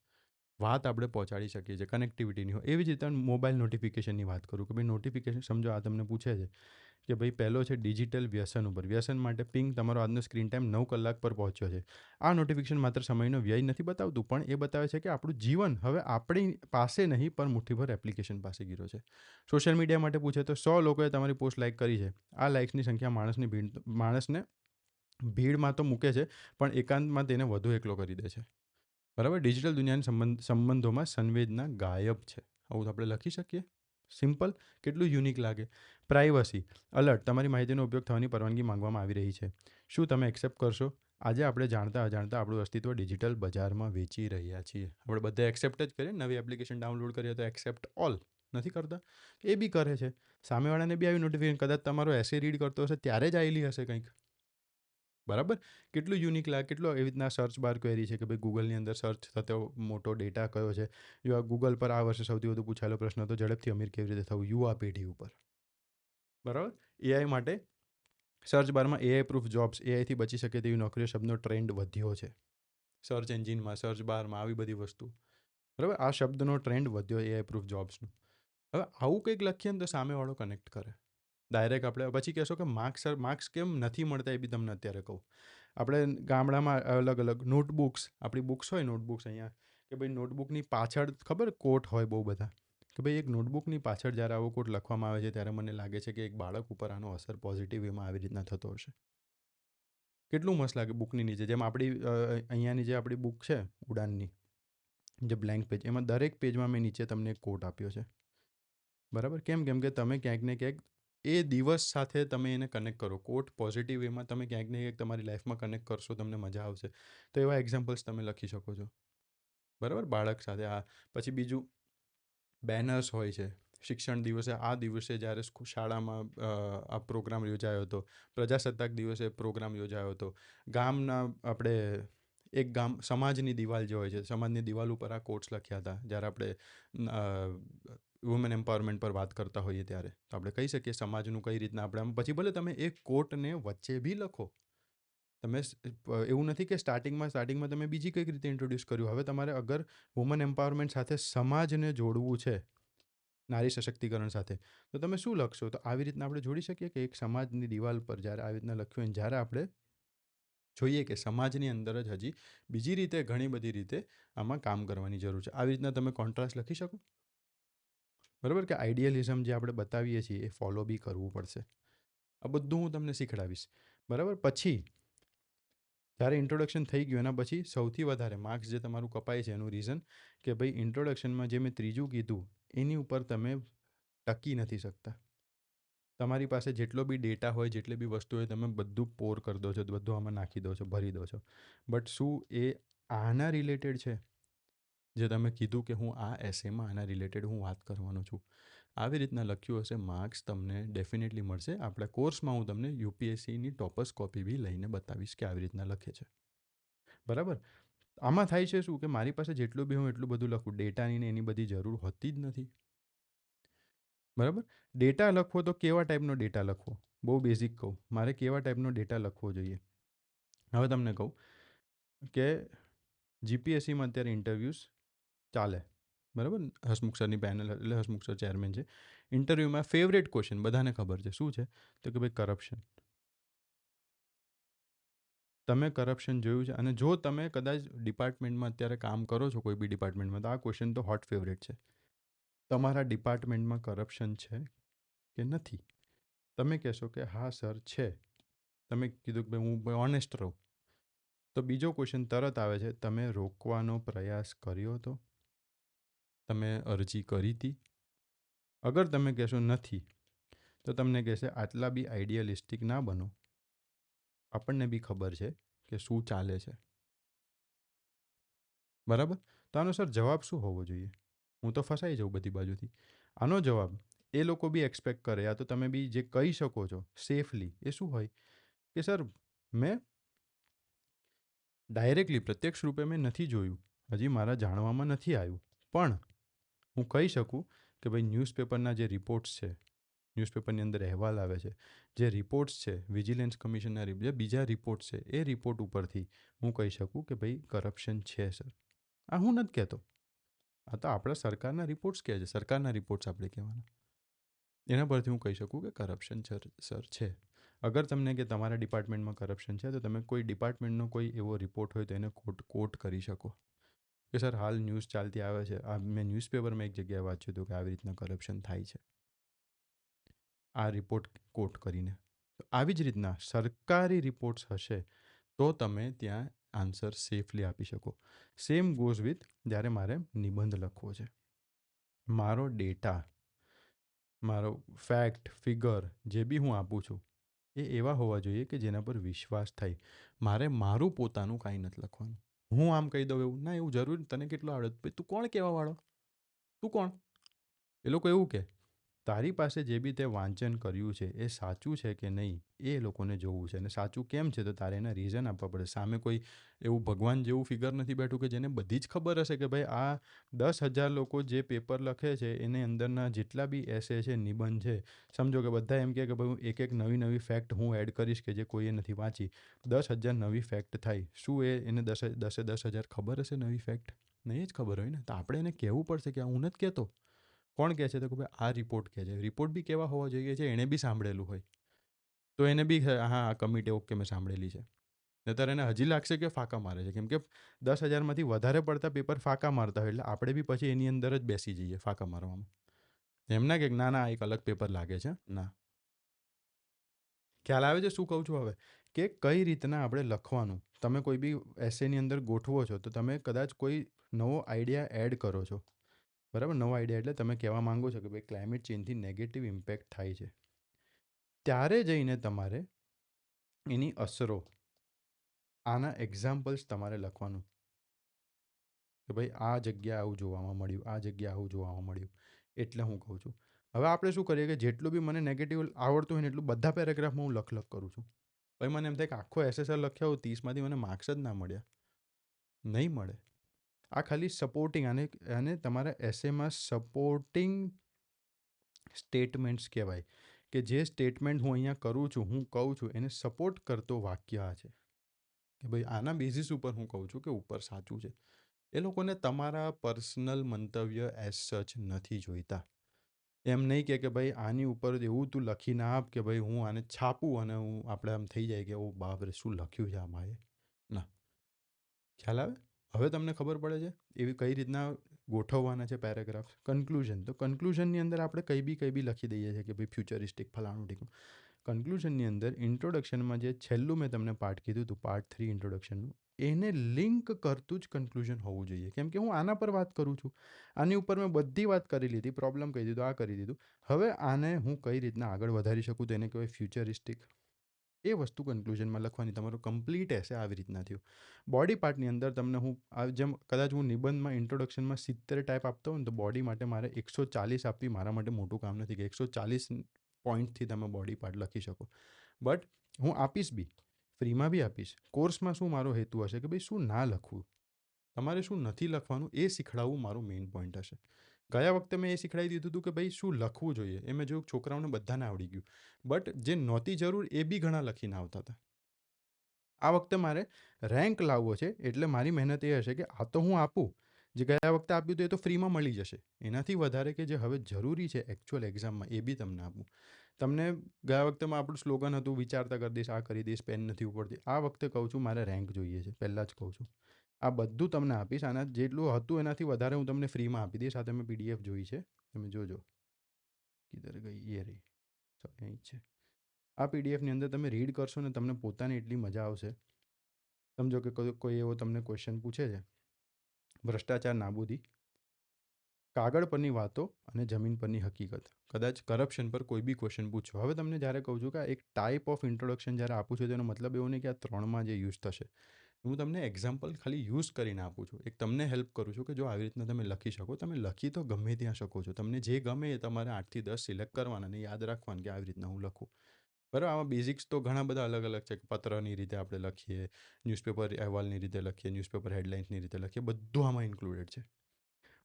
વાત આપણે પહોંચાડી શકીએ છીએ કનેક્ટિવિટીની હોય. એવી જ રીતે મોબાઈલ નોટિફિકેશનની વાત કરું કે ભાઈ નોટિફિકેશન સમજો આ તમને પૂછે છે કે ભાઈ પહેલો છે ડિજિટલ વ્યસન ઉપર. વ્યસન માટે પિંગ તમારો આજનો સ્ક્રીન ટાઈમ 9 કલાક પર પહોંચ્યો છે. આ નોટિફિકેશન માત્ર સમયનો વ્યય નથી બતાવતું, પણ એ બતાવે છે કે આપણું જીવન હવે આપણી પાસે નહીં પણ મુઠ્ઠીભર એપ્લિકેશન પાસે ગીરો છે. સોશિયલ મીડિયા માટે પૂછે તો 100 લોકોએ તમારી પોસ્ટ લાઇક કરી છે. આ લાઇક્સની સંખ્યા માણસને ભીડમાં તો મૂકે છે, પણ એકાંતમાં તેને વધુ એકલો કરી દે છે. બરાબર. ડિજિટલ દુનિયાના સંબંધોમાં સંવેદના ગાયબ છે. આવું આપણે લખી શકીએ. સિમ્પલ. કેટલું યુનિક લાગે. પ્રાઇવસી અલર્ટ, તમારી માહિતીનો ઉપયોગ થવાની પરવાનગી માંગવામાં આવી રહી છે. શું તમે એક્સેપ્ટ કરશો? આજે આપણે જાણતા અજાણતા આપણું અસ્તિત્વ ડિજિટલ બજારમાં વેચી રહ્યા છીએ. આપણે બધા એક્સેપ્ટ જ કરીએ. નવી એપ્લિકેશન ડાઉનલોડ કરીએ તો એક્સેપ્ટ ઓલ નથી કરતા. એ બી કરે છે. સામેવાળાને બી આવી નોટિફિકેશન કદાચ તમારો એસે રીડ કરતો હશે ત્યારે જ આવેલી હશે કંઈક. બરાબર. કેટલું યુનિક લાગે. કેટલો એવી રીતના સર્ચ બાર ક્વેરી છે કે ભાઈ ગૂગલની અંદર સર્ચ થતો મોટો ડેટા કયો છે. ગૂગલ પર આ વર્ષે સૌથી વધુ પૂછાયેલો પ્રશ્ન હતો, ઝડપથી અમીર કેવી રીતે થવું, યુવા પેઢી ઉપર. બરાબર. એઆઈ માટે સર્ચ બારમાં એઆઈ પ્રૂફ જોબ્સ, એઆઈથી બચી શકે તેવી નોકરીઓ શબ્દનો ટ્રેન્ડ વધ્યો છે. સર્ચ એન્જિનમાં, સર્ચ બારમાં આવી બધી વસ્તુ. બરાબર. આ શબ્દનો ટ્રેન્ડ વધ્યો એઆઈ પ્રૂફ જોબ્સનો. હવે આવું કંઈક લખીએ ને તો સામેવાળો કનેક્ટ કરે. ડાયરેક્ટ આપણે પછી કહેશો કે માર્ક્સ કેમ નથી મળતા એ બી તમને અત્યારે કહું. આપણે ગામડામાં અલગ અલગ નોટબુક્સ, આપણી બુક્સ હોય, નોટબુક્સ અહીંયા કે ભાઈ નોટબુકની પાછળ ખબર કોટ હોય બહુ બધા, કે ભાઈ એક નોટબુકની પાછળ જ્યારે આવો કોટ લખવામાં આવે છે ત્યારે મને લાગે છે કે એક બાળક ઉપર આનો અસર પોઝિટિવ વેમાં આવી રીતના થતો હશે. કેટલું મસ્ત લાગે બુકની નીચે. જેમ આપણી અહીંયાની જે આપણી બુક છે ઉડાનની, જે બ્લેન્ક પેજ, એમાં દરેક પેજમાં મેં નીચે તમને એક કોટ આપ્યો છે. બરાબર. કેમ કે તમે ક્યાંક ને ક્યાંક એ દિવસ સાથે તમે એને કનેક્ટ કરો. કોટ પોઝિટિવ વેમાં તમે ક્યાંક ને ક્યાંક તમારી લાઈફમાં કનેક્ટ કરશો, તમને મજા આવશે. તો એવા એક્ઝામ્પલ્સ તમે લખી શકો છો. બરાબર. બાળક સાથે આ. પછી બીજું બેનર્સ હોય છે. શિક્ષણ દિવસે આ દિવસે જ્યારે શાળામાં આ પ્રોગ્રામ યોજાયો હતો, પ્રજાસત્તાક દિવસે પ્રોગ્રામ યોજાયો હતો, ગામના આપણે એક ગામ સમાજની દિવાલ જે હોય છે, સમાજની દિવાલ ઉપર આ કોટ્સ લખ્યા હતા જ્યારે આપણે વુમેન એમ્પાવરમેન્ટ પર વાત કરતા હોઈએ ત્યારે. તો આપણે કહી શકીએ સમાજનું કઈ રીતના આપણે આમ. પછી ભલે તમે એક કોટને વચ્ચે બી લખો. તમે એવું નથી કે સ્ટાર્ટિંગમાં તમે બીજી કંઈક રીતે ઇન્ટ્રોડ્યુસ કર્યું. હવે તમારે અગર વુમન એમ્પાવરમેન્ટ સાથે સમાજને જોડવું છે, નારી સશક્તિકરણ સાથે, તો તમે શું લખશો? તો આવી રીતના આપણે જોડી શકીએ કે એક સમાજની દિવાલ પર જ્યારે આવી રીતના લખ્યું હોય, જ્યારે આપણે જોઈએ કે સમાજની અંદર જ હજી બીજી રીતે ઘણી બધી રીતે આમાં કામ કરવાની જરૂર છે. આવી રીતના તમે કોન્ટ્રાસ્ટ લખી શકો. બરાબર. કે આઈડિયલિઝમ જે આપણે બતાવીએ છીએ એ ફોલો બી કરવું પડશે. આ બધું હું તમને શીખડાવીશ. બરાબર. પછી જ્યારે ઇન્ટ્રોડક્શન થઈ ગયું એના પછી સૌથી વધારે માર્ક્સ જે તમારું કપાય છે એનું રીઝન કે ભાઈ ઇન્ટ્રોડક્શનમાં જે મેં ત્રીજું કીધું એની ઉપર તમે ટકી નથી શકતા. તમારી પાસે જેટલો બી ડેટા હોય, જેટલી બી વસ્તુ હોય, તમે બધું પોર કરી દો છો, બધું આમાં નાખી દો છો, ભરી દો છો. બટ શું એ આના રિલેટેડ છે? જે તમે કીધું કે હું આ એસેમાં આના રિલેટેડ હું વાત કરવાનો છું. આવી રીતના લખ્યું હશે, માર્ક્સ તમને ડેફિનેટલી મળશે. આપણા કોર્સમાં હું તમને યુપીએસસીની ટોપર્સ કોપી બી લઈને બતાવીશ કે આવી રીતના લખે છે. બરાબર. આમાં થાય છે શું કે મારી પાસે જેટલું બી હું એટલું બધું લખું, ડેટાની ને એની બધી જરૂર હોતી જ નથી. બરાબર. ડેટા લખવો તો કેવા ટાઈપનો ડેટા લખવો? બહુ બેઝિક કહું, મારે કેવા ટાઈપનો ડેટા લખવો જોઈએ. હવે તમને કહું કે જીપીએસસીમાં અત્યારે ઇન્ટરવ્યૂઝ ચાલે. બરાબર. હસમુખ સરની પેનલ, એટલે હસમુખ સર ચેરમેન છે. ઇન્ટરવ્યૂમાં ફેવરેટ ક્વેશ્ચન બધાને ખબર છે શું છે? તો કે ભાઈ કરપ્શન. તમે કરપ્શન જોયું છે? અને જો તમે કદાચ ડિપાર્ટમેન્ટમાં અત્યારે કામ કરો છો, કોઈ બી ડિપાર્ટમેન્ટમાં, તો આ ક્વેશ્ચન તો હોટ ફેવરેટ છે. તમારા ડિપાર્ટમેન્ટમાં કરપ્શન છે કે નથી? તમે કહેશો કે હા સર છે. તમે કીધું કે ભાઈ હું ઓનેસ્ટ રહું. તો બીજો ક્વેશ્ચન તરત આવે છે, તમે રોકવાનો પ્રયાસ કર્યો હતો? તમે અરજી કરી હતી? અગર તમે કહેશો નથી, તો તમને કહેશે આટલા બી આઈડિયલિસ્ટિક ના બનો. આપણને બી ખબર છે કે શું ચાલે છે. બરાબર. તો આનો સર જવાબ શું હોવો જોઈએ? હું તો ફસાઈ જાઉં બધી બાજુથી. આનો જવાબ એ લોકો બી એક્સપેક્ટ કરે, યા તો તમે બી જે કહી શકો છો સેફલી, એ શું હોય કે સર મેં ડાયરેક્ટલી પ્રત્યક્ષ રૂપે મેં નથી જોયું, હજી મારા જાણવામાં નથી આવ્યું, પણ હું કહી શકું કે ભાઈ ન્યૂઝપેપરના જે રિપોર્ટ્સ છે, ન્યૂઝપેપરની અંદર અહેવાલ આવે છે, જે રિપોર્ટ્સ છે, વિજિલન્સ કમિશનના જે બીજા રિપોર્ટ્સ છે, એ રિપોર્ટ ઉપરથી હું કહી શકું કે ભાઈ કરપ્શન છે સર. આ હું નથી કહેતો, આ તો આપણા સરકારના રિપોર્ટ્સ કહે છે, સરકારના રિપોર્ટ્સ આપણે કહેવાના. એના પરથી હું કહી શકું કે કરપ્શન સર છે. અગર તમને કે તમારા ડિપાર્ટમેન્ટમાં કરપ્શન છે, તો તમે કોઈ ડિપાર્ટમેન્ટનો કોઈ એવો રિપોર્ટ હોય તો એને કોટ કરી શકો કે સર હાલ ન્યૂઝ ચાલતી આવે છે, આ મેં ન્યૂઝપેપરમાં એક જગ્યાએ વાંચ્યું હતું કે આવી રીતના કરપ્શન થાય છે. આ રિપોર્ટ કોટ કરીને. તો આવી જ રીતના સરકારી રિપોર્ટ્સ હશે તો તમે ત્યાં આન્સર સેફલી આપી શકો. સેમ ગોઝ વિથ જ્યારે મારે નિબંધ લખવો છે. મારો ડેટા મારો ફેક્ટ, ફિગર જે બી હું આપું છું એ એવા હોવા જોઈએ કે જેના પર વિશ્વાસ થાય. મારે મારું પોતાનું કાંઈ નથી લખવાનું. હું આમ કહી દઉં એવું ના, એવું જરૂરી તને કેટલું આવડે? ભાઈ તું કોણ કહેવા વાળો? તું કોણ? એ લોકો એવું કહે. તારી પાસે જે બી તે વાંચન કર્યું છે એ સાચું છે કે નહીં એ લોકોને જોવું છે, અને સાચું કેમ છે તો તારે એના રીઝન આપવા પડે. સામે કોઈ એવું ભગવાન જેવું ફિગર નથી બેઠું કે જેને બધી જ ખબર હશે કે ભાઈ આ 10,000 લોકો જે પેપર લખે છે એની અંદરના જેટલા બી એસે છે, નિબંધ છે, સમજો કે બધા એમ કહે કે ભાઈ હું એક એક નવી નવી ફેક્ટ હું એડ કરીશ કે જે કોઈએ નથી વાંચી. 10,000 નવી ફેક્ટ થાય. શું એને 10,000 ખબર હશે નવી ફેક્ટ? નહીં જ ખબર હોય ને. તો આપણે એને કહેવું પડશે કે હું નથી કહેતો. કોણ કહે છે? તો કે ભાઈ આ રિપોર્ટ કહે છે. રિપોર્ટ બી કેવા હોવા જોઈએ છે એણે બી સાંભળેલું હોય. તો એને બી હા, આ કમિટી ઓકે મેં સાંભળેલી છે. નહીંતર એને હજી લાગશે કે ફાંકા મારે છે. કેમ કે 10,000માંથી વધારે પડતા પેપર ફાંકા મારતા હોય એટલે આપણે બી પછી એની અંદર જ બેસી જઈએ ફાંકા મારવામાં. એમ ના કે ના ના એક અલગ પેપર લાગે છે. ના, ખ્યાલ આવે છે શું કહું છું હવે? કે કઈ રીતના આપણે લખવાનું. તમે કોઈ બી એસેની અંદર ગોઠવો છો તો તમે કદાચ કોઈ નવો આઈડિયા એડ કરો છો. બરાબર? નવો આઈડિયા એટલે તમે કહેવા માંગો છો કે ભાઈ ક્લાઇમેટ ચેન્જથી નેગેટિવ ઇમ્પેક્ટ થાય છે. ત્યારે જઈને તમારે એની અસરો, આના એક્ઝામ્પલ્સ તમારે લખવાનું કે ભાઈ આ જગ્યા આવું જોવામાં મળ્યું, આ જગ્યા આવું જોવામાં મળ્યું. એટલે હું કહું છું. હવે આપણે શું કરીએ કે જેટલું બી મને નેગેટિવ આવડતું હોય ને એટલું બધા પેરેગ્રાફમાં હું લખ કરું છું. પછી મને એમ થાય કે આખો એસએસઆર લખ્યા હોય 30માંથી મને માર્ક્સ જ ના મળ્યા. નહીં મળે. આ ખાલી સપોર્ટિંગ, આને તમારા એસેમાં સપોર્ટિંગ સ્ટેટમેન્ટ્સ કહેવાય. કે જે સ્ટેટમેન્ટ હું અહીંયા કરું છું, હું કહું છું એને સપોર્ટ કરતો વાક્ય આ છે. કે ભાઈ આના બેઝિસ ઉપર હું કહું છું કે ઉપર સાચું છે. એ લોકોને તમારા પર્સનલ મંતવ્ય એઝ સચ નથી જોઈતા. એમ નહીં કે ભાઈ આની ઉપર એવું તું લખીને આપ કે ભાઈ હું આને છાપું અને હું આપણે આમ થઈ જાય કે ઓ બાપ રે શું લખ્યું છે આમાં એ. ના. ખ્યાલ આવે? હવે તમને ખબર પડે છે એવી કઈ રીતના ગોઠવવાના છે પેરેગ્રાફ. કન્ક્લુઝન, તો કન્ક્લુઝનની અંદર આપણે કંઈ બી લખી દઈએ છીએ કે ભાઈ ફ્યુચરિસ્ટિક ફલાણું ઢીકણું. કન્ક્લુઝનની અંદર ઇન્ટ્રોડક્શનમાં જે છેલ્લું મેં તમને પાર્ટ કીધું હતું, પાર્ટ 3 ઇન્ટ્રોડક્શનનું, એને લિંક કરતું જ કન્ક્લુઝન હોવું જોઈએ. કેમ કે હું આના પર વાત કરું છું. આની ઉપર મેં બધી વાત કરી લીધી, પ્રોબ્લેમ કહી દીધું, આ કરી દીધું. હવે આને હું કઈ રીતના આગળ વધારી શકું તો એને કહેવાય ફ્યુચરિસ્ટિક. એ વસ્તુ કન્ક્લુઝનમાં લખવાની. તમારું કમ્પ્લીટ એસે આવી રીતના થયું. બોડી પાર્ટની અંદર તમને હું જેમ કદાચ હું નિબંધમાં ઇન્ટ્રોડક્શનમાં 70 ટાઈપ આપતો હોય ને, તો બોડી માટે મારે 140 આપવી મારા માટે મોટું કામ નથી કે 140 પોઈન્ટથી તમે બોડી પાર્ટ લખી શકો. બટ હું આપીશ બી, ફ્રીમાં બી આપીશ. કોર્સમાં શું મારો હેતુ હશે કે ભાઈ શું ના લખવું, તમારે શું નથી લખવાનું એ શીખડાવવું મારું મેઇન પોઈન્ટ હશે. ગયા વખતે મેં એ શીખડાવી દીધું હતું કે ભાઈ શું લખવું જોઈએ. એ મેં જોયું છોકરાઓને બધાને આવડી ગયું. બટ જે નહોતી જરૂર એ બી ઘણા લખીને આવતા હતા. આ વખતે મારે રેન્ક લાવવો છે એટલે મારી મહેનત એ હશે કે આ તો હું આપું, જે ગયા વખતે આપ્યું હતું એ તો ફ્રીમાં મળી જશે. એનાથી વધારે કે જે હવે જરૂરી છે એકચ્યુઅલ એક્ઝામમાં એ બી તમને આપું. તમને ગયા વખતેમાં આપણું સ્લોગન હતું વિચારતા કરી દઈશ, આ કરી દઈશ, પેન નથી ઉપડતી. આ વખતે કહું છું મારે રેન્ક જોઈએ છે, પહેલાં જ કહું છું. આ બધું તમને આપીશ. આના જેટલું હતું એનાથી વધારે હું તમને ફ્રીમાં આપી દઈશ. આ તમે પીડીએફ જોઈ છે, તમે જોજો. કિધર ગઈ? એ રહી, અહીં જ છે. આ પીડીએફની અંદર તમે રીડ કરશો ને તમને પોતાને એટલી મજા આવશે. સમજો કે કોઈ એવો તમને ક્વેશ્ચન પૂછે છે, ભ્રષ્ટાચાર નાબૂદી, કાગળ પરની વાતો અને જમીન પરની હકીકત, કદાચ કરપ્શન પર કોઈ બી ક્વેશ્ચન પૂછો. હવે તમને જ્યારે કહું છું કે આ એક ટાઈપ ઓફ ઇન્ટ્રોડક્શન જ્યારે આપું છું તેનો મતલબ એવો નહીં કે આ 3માં જે યુઝ થશે. હું તમને એક્ઝામ્પલ ખાલી યુઝ કરીને આપું છું. એક તમને હેલ્પ કરું છું કે જો આવી રીતના તમે લખી શકો. તમે લખી તો ગમે ત્યાં શકો છો. તમને જે ગમે એ તમારે 8થી 10 સિલેક્ટ કરવાના અને યાદ રાખવાનું કે આવી રીતના હું લખું. બરાબર? આમાં બેઝિક્સ તો ઘણા બધા અલગ અલગ છે. પત્રની રીતે આપણે લખીએ, ન્યૂઝપેપર અહેવાલની રીતે લખીએ, ન્યૂઝપેપર હેડલાઇન્સની રીતે લખીએ, બધું આમાં ઇન્ક્લુડેડ છે.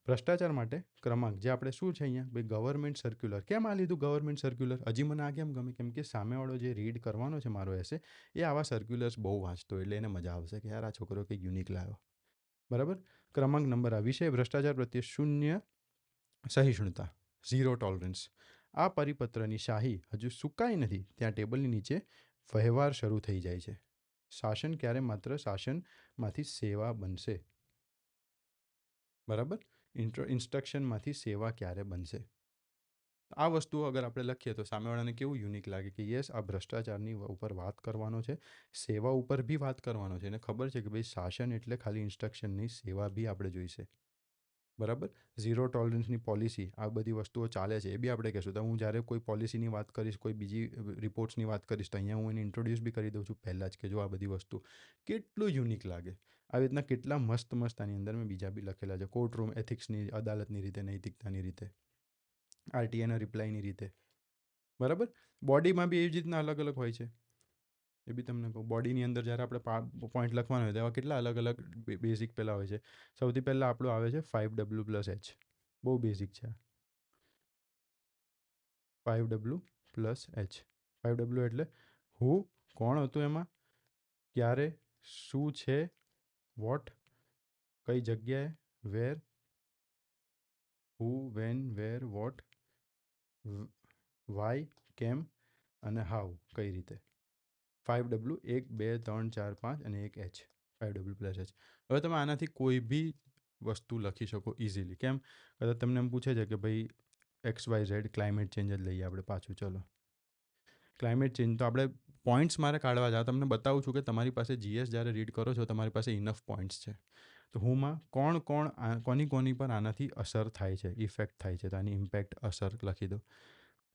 ભ્રષ્ટાચાર માટે ક્રમાંક જે આપણે શું છે અહીંયા ભાઈ ગવર્મેન્ટ સર્ક્યુલર. કેમ આ લીધું ગવર્મેન્ટ સર્ક્યુલર? હજી મને આ કેમ ગમે? કેમ કે સામેવાળો જે રીડ કરવાનો છે મારો એસે એ આવા સર્ક્યુલર્સ બહુ વાંચતો, એટલે એને મજા આવશે કે યાર આ છોકરો કંઈક યુનિક લાવ્યો. બરાબર? ક્રમાંક નંબર આ વિષય ભ્રષ્ટાચાર પ્રત્યે શૂન્ય સહિષ્ણુતા, ઝીરો ટોલરન્સ. આ પરિપત્રની શાહી હજુ સુકાઈ નથી ત્યાં ટેબલની નીચે વહેવાર શરૂ થઈ જાય છે. શાસન ક્યારે માત્ર શાસનમાંથી સેવા બનશે. બરાબર? ઇન્સ્ટ્રક્શનમાંથી સેવા ક્યારે બનશે. આ વસ્તુઓ અગર આપણે લખીએ તો સામેવાળાને કેવું યુનિક લાગે કે યસ આ ભ્રષ્ટાચારની ઉપર વાત કરવાનો છે, સેવા ઉપર બી વાત કરવાનો છે. એને ખબર છે કે ભાઈ શાસન એટલે ખાલી ઇન્સ્ટ્રક્શન નહીં, સેવા બી આપણે જોઈશે. બરાબર. ઝીરો ટોલરન્સની પોલિસી, આ બધી વસ્તુઓ ચાલે છે, એ બી આપણે કહીશું. તો હું જ્યારે કોઈ પોલિસીની વાત કરીશ, કોઈ બીજી રિપોર્ટ્સની વાત કરીશ, તો અહીંયા હું એને ઇન્ટ્રોડ્યુસ બી કરી દઉં છું પહેલાં જ, કે જો આ બધી વસ્તુ કેટલું યુનિક લાગે. આવી રીતના કેટલા મસ્ત મસ્ત આની અંદર મેં બીજા બી લખેલા છે. કોર્ટરૂમ એથિક્સની, અદાલતની રીતે, નૈતિકતાની રીતે, આરટીઆઈના રિપ્લાયની રીતે. બરાબર. બોડીમાં બી એવી જ રીતના અલગ અલગ હોય છે. એ બી તમને કહું. બોડીની અંદર જ્યારે આપણે પોઈન્ટ લખવાના હોય, તેવા કેટલા અલગ અલગ બેઝિક પહેલાં હોય છે. સૌથી પહેલાં આપણું આવે છે 5W+H. બહુ બેઝિક છે. 5W+H. 5W એટલે હું, કોણ હતું એમાં, ક્યારે, શું છે, વોટ, કઈ જગ્યાએ, વેર, હુ, વેન, વેર, વોટ, વાય, કેમ, અને હાઉ, કઈ રીતે. 5W, 1, 2, 3, 4, 5 અને એક H. 5W+H. હવે તમે આનાથી કોઈ બી વસ્તુ લખી શકો ઇઝીલી. કેમ? કદાચ તમને એમ પૂછે છે કે ભાઈ XYZ ક્લાઇમેટ ચેન્જ જ લઈએ આપણે પાછું. ચલો, ક્લાઇમેટ ચેન્જ તો આપણે પોઈન્ટ્સ મારે કાઢવા છે. તમને બતાવું છું કે તમારી પાસે જીએસ જ્યારે રીડ કરો છો, તમારી પાસે ઇનફ પોઈન્ટ્સ છે. તો હુંમાં કોની કોની પર આનાથી અસર થાય છે, ઇફેક્ટ થાય છે, તો આની ઇમ્પેક્ટ અસર લખી દો.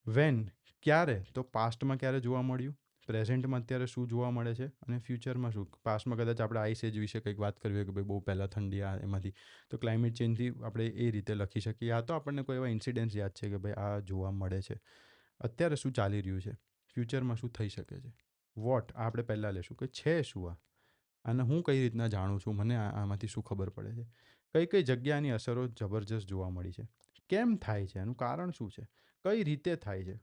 વેન, ક્યારે, તો પાસ્ટમાં ક્યારે જોવા મળ્યું, પ્રેઝન્ટમાં અત્યારે શું જોવા મળે છે, અને ફ્યુચરમાં શું. પાસ્ટમાં કદાચ આપણે આઈસ એજ વિશે કંઈક વાત કરવી હોય કે ભાઈ બહુ પહેલાં ઠંડી આ એમાંથી, તો ક્લાઇમેટ ચેન્જથી આપણે એ રીતે લખી શકીએ. આ તો આપણને કોઈ એવા ઇન્સિડન્ટ્સ યાદ છે કે ભાઈ આ જોવા મળે છે, અત્યારે શું ચાલી રહ્યું છે, ફ્યુચરમાં શું થઈ શકે છે. વોટ, આ આપણે પહેલાં લેશું કે છે શું આ, અને હું કઈ રીતના જાણું છું, મને આમાંથી શું ખબર પડે છે, કઈ કઈ જગ્યાની અસરો જબરજસ્ત જોવા મળી છે, કેમ થાય છે, એનું કારણ શું છે, કઈ રીતે થાય છે.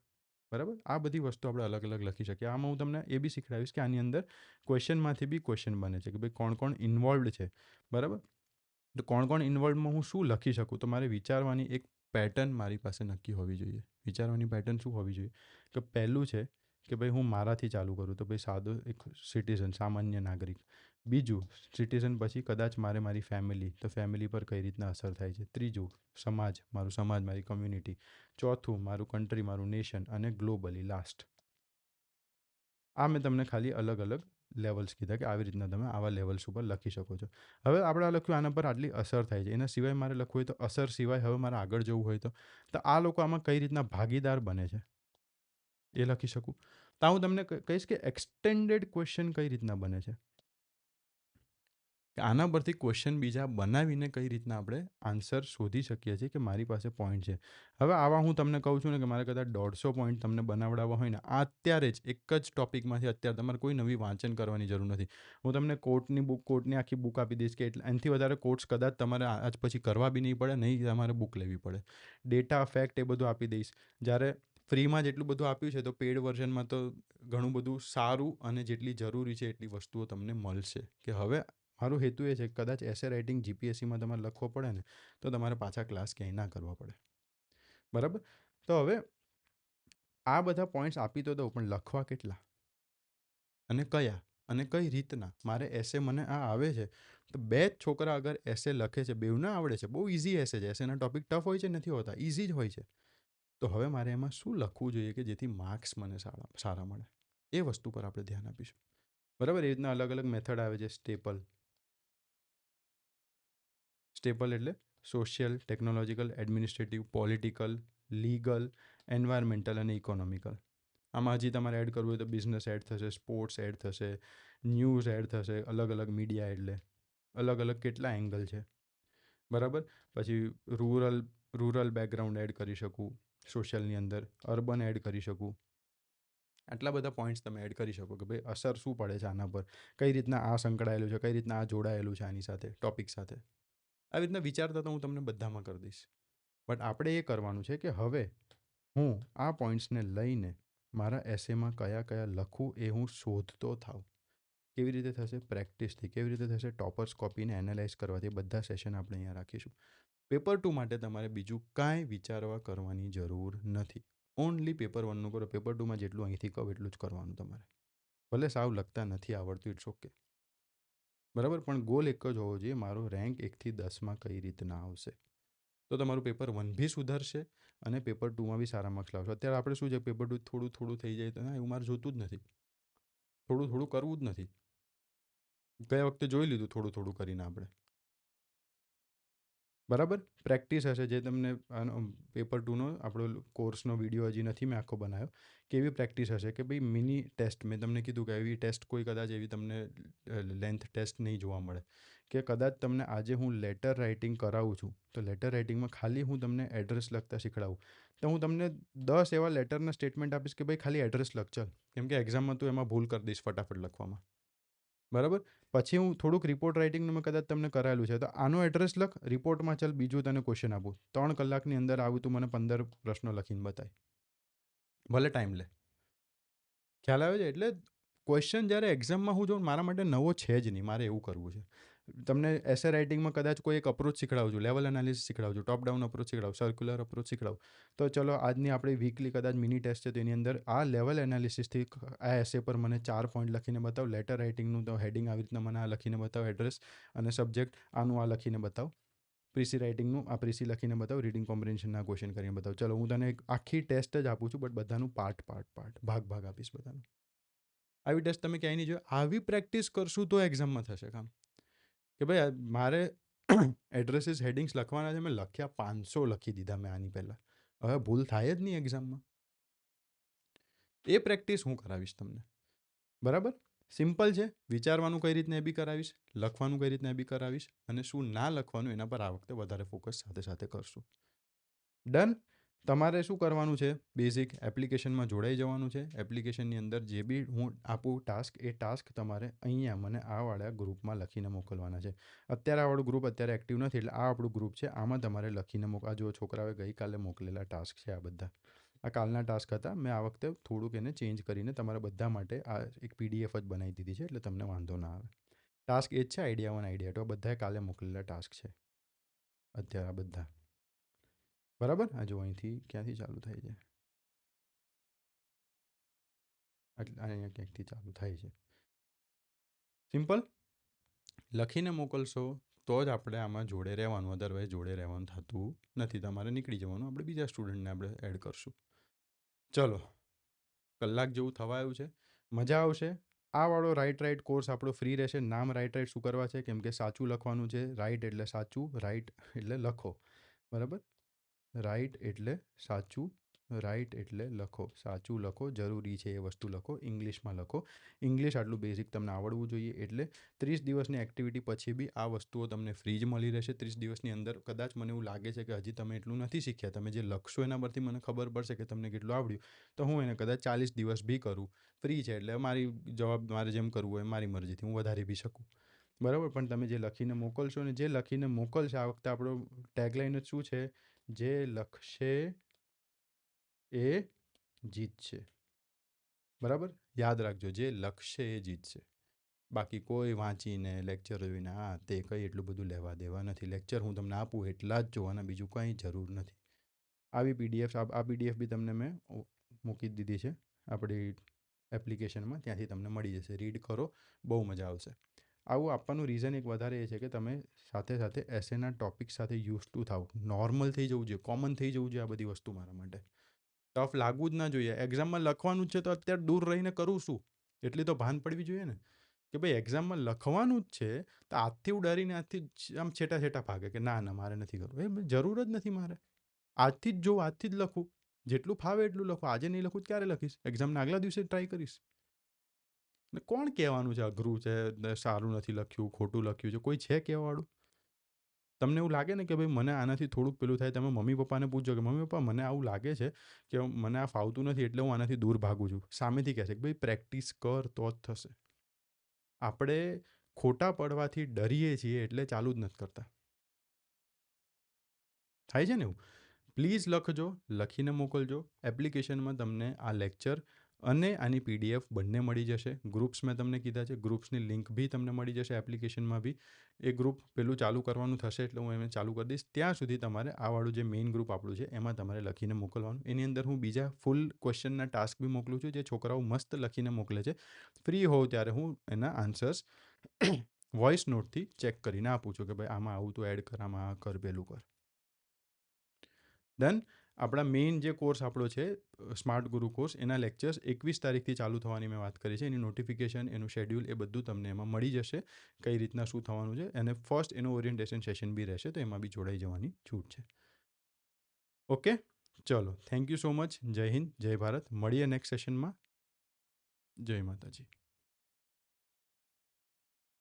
બરાબર. આ બધી વસ્તુ આપણે અલગ અલગ લખી શકીએ. આમાં હું તમને એ બી શીખડાવીશ કે આની અંદર ક્વેશ્ચનમાંથી બી ક્વેશ્ચન બને છે કે ભાઈ કોણ કોણ ઇન્વોલ્વડ છે. બરાબર. તો કોણ કોણ ઇન્વોલ્વમાં હું શું લખી શકું, તો મારે વિચારવાની એક પેટર્ન મારી પાસે નક્કી હોવી જોઈએ. વિચારવાની પેટર્ન શું હોવી જોઈએ, કે પહેલું છે કે ભાઈ હું મારાથી ચાલુ કરું, તો ભાઈ સાદો એક સિટીઝન, સામાન્ય નાગરિક. બીજું, સિટીઝન પછી કદાચ મારી ફેમિલી, તો ફેમિલી પર કઈ રીતના અસર થાય છે. ત્રીજું, મારું સમાજ, મારી કમ્યુનિટી. ચોથું, મારું કન્ટ્રી, મારું નેશન, અને ગ્લોબલી લાસ્ટ. આ મેં તમને ખાલી અલગ અલગ લેવલ્સ કીધા કે આવી રીતના તમે આવા લેવલ્સ ઉપર લખી શકો છો. હવે આપણે લખ્યું આના પર આટલી અસર થાય છે, એના સિવાય મારે લખવું હોય તો અસર સિવાય હવે મારે આગળ જવું હોય તો આ લોકો આમાં કઈ રીતના ભાગીદાર બને છે એ લખી શકું. તો હું તમને કહીશ કે એક્સટેન્ડેડ ક્વેશ્ચન કઈ રીતના બને છે, કે આના પરથી ક્વેશ્ચન બીજા બનાવીને કઈ રીતના આપણે આન્સર શોધી શકીએ છીએ કે મારી પાસે પોઈન્ટ છે. હવે આવા હું તમને કહું છું ને કે મારે કદાચ 150 પોઈન્ટ તમને બનાવડાવવા હોય ને, આ અત્યારે જ એક જ ટોપિકમાંથી, અત્યારે તમારે કોઈ નવી વાંચન કરવાની જરૂર નથી. હું તમને કોર્ટની આખી બુક આપી દઈશ કે એનાથી વધારે કોર્ટ્સ કદાચ તમારે આજ પછી કરવા બી નહીં પડે, નહીં તમારે બુક લેવી પડે. ડેટા, ફેક્ટ એ બધું આપી દઈશ. જ્યારે ફ્રીમાં જેટલું બધું આપ્યું છે, તો પેઇડ વર્ઝનમાં તો ઘણું બધું સારું અને જેટલી જરૂરી છે એટલી વસ્તુઓ તમને મળશે. કે હવે મારો હેતુ એ છે કે કદાચ એસે રાઇટિંગ જીપીએસસીમાં તમારે લખવો પડે ને, તો તમારે પાછા ક્લાસ ક્યાંય ના કરવા પડે. બરાબર. તો હવે આ બધા પોઈન્ટ્સ આપી તો દઉં, પણ લખવા કેટલા અને કયા અને કઈ રીતના. મારે એસે, મને આ આવે છે, તો બે જ છોકરા અગર એસે લખે છે, બેઉને આવડે છે, બહુ ઇઝી એસે છે, એસેના ટોપિક ટફ હોય છે નથી હોતા, ઇઝી જ હોય છે. તો હવે મારે એમાં શું લખવું જોઈએ કે જેથી માર્ક્સ મને સારા મળે, એ વસ્તુ પર આપણે ધ્યાન આપીશું. બરાબર. એ રીતના અલગ અલગ મેથડ આવે છે. સ્ટેપલ એટલે social, technological, administrative, political, legal, environmental અને ઇકોનોમિકલ. આમાં હજી તમારે એડ કરવું હોય તો બિઝનેસ એડ થશે, સ્પોર્ટ્સ એડ થશે, ન્યૂઝ એડ થશે, અલગ અલગ મીડિયા, એટલે અલગ અલગ કેટલા એંગલ છે. બરાબર. પછી રૂરલ બેકગ્રાઉન્ડ એડ કરી શકું સોશિયલની અંદર, અર્બન એડ કરી શકું. આટલા બધા પોઈન્ટ્સ તમે એડ કરી શકો કે ભાઈ અસર શું પડે છે આના પર, કઈ રીતના આ સંકળાયેલું છે, કઈ રીતના આ જોડાયેલું છે આની સાથે, ટોપિક સાથે. આવી રીતના વિચારતા તો હું તમને બધામાં કરી દઈશ. બટ આપણે એ કરવાનું છે કે હવે હું આ પોઈન્ટ્સને લઈને મારા એસેમાં કયા કયા લખું એ હું શોધતો થાઉં. કેવી રીતે થશે? પ્રેક્ટિસથી. કેવી રીતે થશે? ટોપર્સ કોપીને એનાલાઇઝ કરવાથી. બધા સેશન આપણે અહીંયા રાખીશું. પેપર 2 માટે તમારે બીજું કાંઈ વિચારવા કરવાની જરૂર નથી. ઓનલી પેપર 1નું કરો. પેપર 2માં જેટલું અહીંથી કહું એટલું જ કરવાનું તમારે. ભલે સાવ લખતા નથી આવડતું, ઇટ્સ ઓકે. બરાબર. પણ ગોલ એક જ હોવો જોઈએ, મારો રેન્ક 1થી 10માં કઈ રીતના આવશે. તો તમારું પેપર 1 બી સુધરશે અને પેપર 2માં બી સારા માર્ક્સ લાવશો. અત્યારે આપણે શું છે, પેપર 2 થોડું થોડું થઈ જાય તો ના, એવું મારે જોતું જ નથી. થોડું થોડું કરવું જ નથી. ગયા વખતે જોઈ લીધું થોડું થોડું કરીને આપણે. બરાબર? પ્રેક્ટિસ હશે જે તમને આનો પેપર 2નો આપણો કોર્સનો વિડીયો હજી નથી મેં આખો બનાવ્યો. કેવી પ્રેક્ટિસ હશે કે ભાઈ મિની ટેસ્ટ મેં તમને કીધું કે એવી ટેસ્ટ કોઈ કદાચ એવી તમને લેન્થ ટેસ્ટ નહીં જોવા મળે. કે કદાચ તમને આજે હું લેટર રાઇટિંગ કરાવું છું, તો લેટર રાઇટિંગમાં ખાલી હું તમને એડ્રેસ લખતા શીખડાવું. તો હું તમને 10 એવા લેટરના સ્ટેટમેન્ટ આપીશ કે ભાઈ ખાલી એડ્રેસ લખ ચલ. કેમ કે એક્ઝામમાં તું એમાં ભૂલ કરી દઈશ ફટાફટ લખવામાં. બરાબર? પછી હું થોડુંક રિપોર્ટ રાઇટિંગનું મેં કદાચ તમને કરાયેલું છે. તો આનો એડ્રેસ લખ, રિપોર્ટમાં ચાલ બીજું તને ક્વેશ્ચન આપું. 3 કલાકની અંદર આવું તું મને 15 પ્રશ્નો લખીને બતાય. ભલે ટાઈમ લે. ખ્યાલ આવે છે? એટલે ક્વેશ્ચન જ્યારે એક્ઝામમાં હું જોઉં મારા માટે નવો છે જ નહીં. મારે એવું કરવું છે. તમને એસે રાઇટિંગમાં કદાચ કોઈ એક અપ્રોચ શીખડાવું છું, લેવલ એનાલિસિસ શીખડાવું છું, ટોપ ડાઉન અપ્રોચ શીખડાવું, સર્ક્યુલર અપ્રોચ શીખડાવું. તો ચલો આજની આપણી વીકલી કદાચ મિની ટેસ્ટ છે, તેની અંદર આ લેવલ એનાલિસિસથી આ એસે પર મને 4 પોઈન્ટ લખીને બતાવ. લેટર રાઇટિંગનું તો હેડિંગ આવી રીતના મને આ લખીને બતાવ, એડ્રેસ અને સબ્જેક્ટ આનું આ લખીને બતાવ. પ્રીસી રાઇટિંગનું આ પ્રીસી લખીને બતાવ, રીડિંગ કોમ્પ્રિહેન્શનના ક્વેશ્ચન કરીને બતાવ. ચલો હું તને એક આખી ટેસ્ટ જ આપું છું, બટ બધાનું પાર્ટ ભાગ આપીશ બધાનું. આવી ટેસ્ટ તમે ક્યાંય નહીં જોયો. આવી પ્રેક્ટિસ કરશું તો એક્ઝામમાં થશે કામ. કે ભાઈ મારે એડ્રેસીસ હેડિંગ્સ લખવાના છે, મેં લખ્યા 500 લખી દીધા મેં આની પહેલાં. હવે ભૂલ થાય જ નહીં એક્ઝામમાં. એ પ્રેક્ટિસ હું કરાવીશ તમને. બરાબર? સિમ્પલ છે. વિચારવાનું કઈ રીતના એ બી કરાવીશ, લખવાનું કઈ રીતના એ બી કરાવીશ, અને શું ના લખવાનું એના પર આ વખતે વધારે ફોકસ સાથે સાથે કરશું. ડન. તમારે શું કરવાનું છે? બેઝિક એપ્લિકેશનમાં જોડાઈ જવાનું છે. એપ્લિકેશનની અંદર જે બી હું આપું ટાસ્ક, એ ટાસ્ક તમારે અહીંયા મને આવાળા ગ્રુપમાં લખીને મોકલવાના છે. અત્યારે આવાળું ગ્રુપ અત્યારે એક્ટિવ નથી, એટલે આ આપણું ગ્રુપ છે. આમાં તમારે લખીને આ જો છોકરાઓએ ગઈકાલે મોકલેલા ટાસ્ક છે આ બધા. આ કાલના ટાસ્ક હતા. મેં આ વખતે થોડુંક એને ચેન્જ કરીને તમારા બધા માટે આ એક PDF જ બનાવી દીધી છે, એટલે તમને વાંધો ના આવે. ટાસ્ક એ જ છે, આઈડિયા 1 આઈડિયા 2 બધાએ કાલે મોકલેલા ટાસ્ક છે અત્યારે આ બધા. બરાબર? આ જો અહીંથી ક્યાંથી ચાલુ થાય છે? એટલે અહીંયા ક્યાંકથી ચાલુ થાય છે. સિમ્પલ. લખીને મોકલશો તો જ આપણે આમાં જોડે રહેવાનું, અદરવાઇઝ જોડે રહેવાનું થતું નથી. તમારે નીકળી જવાનું, આપણે બીજા સ્ટુડન્ટને આપણે એડ કરશું. ચલો, કલાક જેવું થવા આવ્યું છે. મજા આવશે. આ વાળો રાઇટ કોર્સ આપણો ફ્રી રહેશે. નામ રાઇટ શું કરવા છે? કેમ કે સાચું લખવાનું છે. રાઇટ એટલે સાચું, રાઇટ એટલે લખો. બરાબર? રાઇટ એટલે સાચું, રાઇટ એટલે લખો. સાચું લખો, જરૂરી છે એ વસ્તુ લખો. ઇંગ્લિશમાં લખો. ઇંગ્લિશ આટલું બેઝિક તમને આવડવું જોઈએ. એટલે 30 દિવસની એક્ટિવિટી પછી બી આ વસ્તુઓ તમને ફ્રી જ મળી રહેશે. 30 દિવસની અંદર કદાચ મને એવું લાગે છે કે હજી તમે એટલું નથી શીખ્યા, તમે જે લખશો એના પરથી મને ખબર પડશે કે તમને કેટલું આવડ્યું, તો હું એને કદાચ 40 દિવસ બી કરું. ફ્રી છે એટલે મારે જેમ કરવું હોય મારી મરજીથી હું વધારી બી શકું. બરાબર? પણ તમે જે લખીને મોકલશો ને, જે લખીને મોકલશે, આ વખતે આપણો ટેગલાઇન જ શું છે? જે લખશે એ જીતશે. બરાબર? યાદ રાખજો, જે લખશે એ જીતશે. બાકી કોઈ વાંચીને લેક્ચર જોઈને હા તે કંઈ એટલું બધું લેવા દેવા નથી. લેક્ચર હું તમને આપું એટલા જ જોવાના, બીજું કંઈ જરૂર નથી. આવી PDF આ PDF બી તમને મેં મૂકી જ દીધી છે આપણી એપ્લિકેશનમાં. ત્યાંથી તમને મળી જશે. રીડ કરો, બહુ મજા આવશે. આવું આપવાનું રીઝન એક વધારે એ છે કે તમે સાથે સાથે એસેના ટોપિક સાથે યુઝ ટુ થાવ. નોર્મલ થઈ જવું જોઈએ, કોમન થઈ જવું જોઈએ આ બધી વસ્તુ મારા માટે. ટફ લાગવું જ ના જોઈએ. એક્ઝામમાં લખવાનું જ છે તો અત્યારે દૂર રહીને કરું શું? એટલી તો ભાન પડવી જોઈએ ને કે ભાઈ એક્ઝામમાં લખવાનું જ છે, તો આજથી હું ડરીને આજથી આમ છેટા ભાગે કે ના મારે નથી કરવું. એ જરૂર જ નથી મારે. આજથી જ જોઉં, આજથી જ લખું. જેટલું ફાવે એટલું લખું. આજે નહીં લખું ક્યારે લખીશ? એક્ઝામના આગલા દિવસે ટ્રાય કરીશ. ને કોણ કહેવાનું છે અઘરું છે, સારું નથી લખ્યું, ખોટું લખ્યું છે? કોઈ છે કહેવાવાળું? તમને એવું લાગે ને કે ભાઈ મને આનાથી થોડુંક પેલું થાય, તમે મમ્મી પપ્પાને પૂછજો કે મમ્મી પપ્પા મને આવું લાગે છે કે મને આ ફાવતું નથી એટલે હું આનાથી દૂર ભાગું છું. સામેથી કહેશે કે ભાઈ પ્રેક્ટિસ કર તો જ થશે. આપણે ખોટા પડવાથી ડરીએ છીએ એટલે ચાલુ જ નથી કરતા. થાય છે ને એવું? પ્લીઝ લખજો, લખીને મોકલજો. એપ્લિકેશનમાં તમને આ લેક્ચર અને આની PDF બંને મળી જશે. ગ્રુપ્સ મેં તમને કીધા છે, ગ્રુપ્સની લિંક બી તમને મળી જશે એપ્લિકેશનમાં બી. એ ગ્રુપ પેલું ચાલુ કરવાનું થશે એટલે હું એને ચાલુ કરી દઈશ. ત્યાં સુધી તમારે આવાળું જે મેઇન ગ્રુપ આપણું છે એમાં તમારે લખીને મોકલવાનું. એની અંદર હું બીજા ફૂલ ક્વેશ્ચનના ટાસ્ક બી મોકલું છું, જે છોકરાઓ મસ્ત લખીને મોકલે છે. ફ્રી હોઉં ત્યારે હું એના આન્સર્સ વોઇસ નોટથી ચેક કરીને આપું છું કે ભાઈ આમાં આવું તું એડ કર, આમાં આ કર, પેલું કર. ડન. આપણા મેઇન જે કોર્સ આપણો છે સ્માર્ટ ગુરુ કોર્સ, એના લેક્ચર્સ 21 તારીખથી ચાલુ થવાની મેં વાત કરી છે. એની નોટિફિકેશન, એનું શેડ્યુલ એ બધું તમને એમાં મળી જશે, કઈ રીતના શું થવાનું છે. અને ફર્સ્ટ એનું ઓરિએન્ટેશન સેશન બી રહેશે, તો એમાં બી જોડાઈ જવાની છૂટ છે. ઓકે, ચલો, થેન્ક યુ સો મચ. જય હિન્દ, જય ભારત. મળીએ નેક્સ્ટ સેશનમાં. જય માતાજી.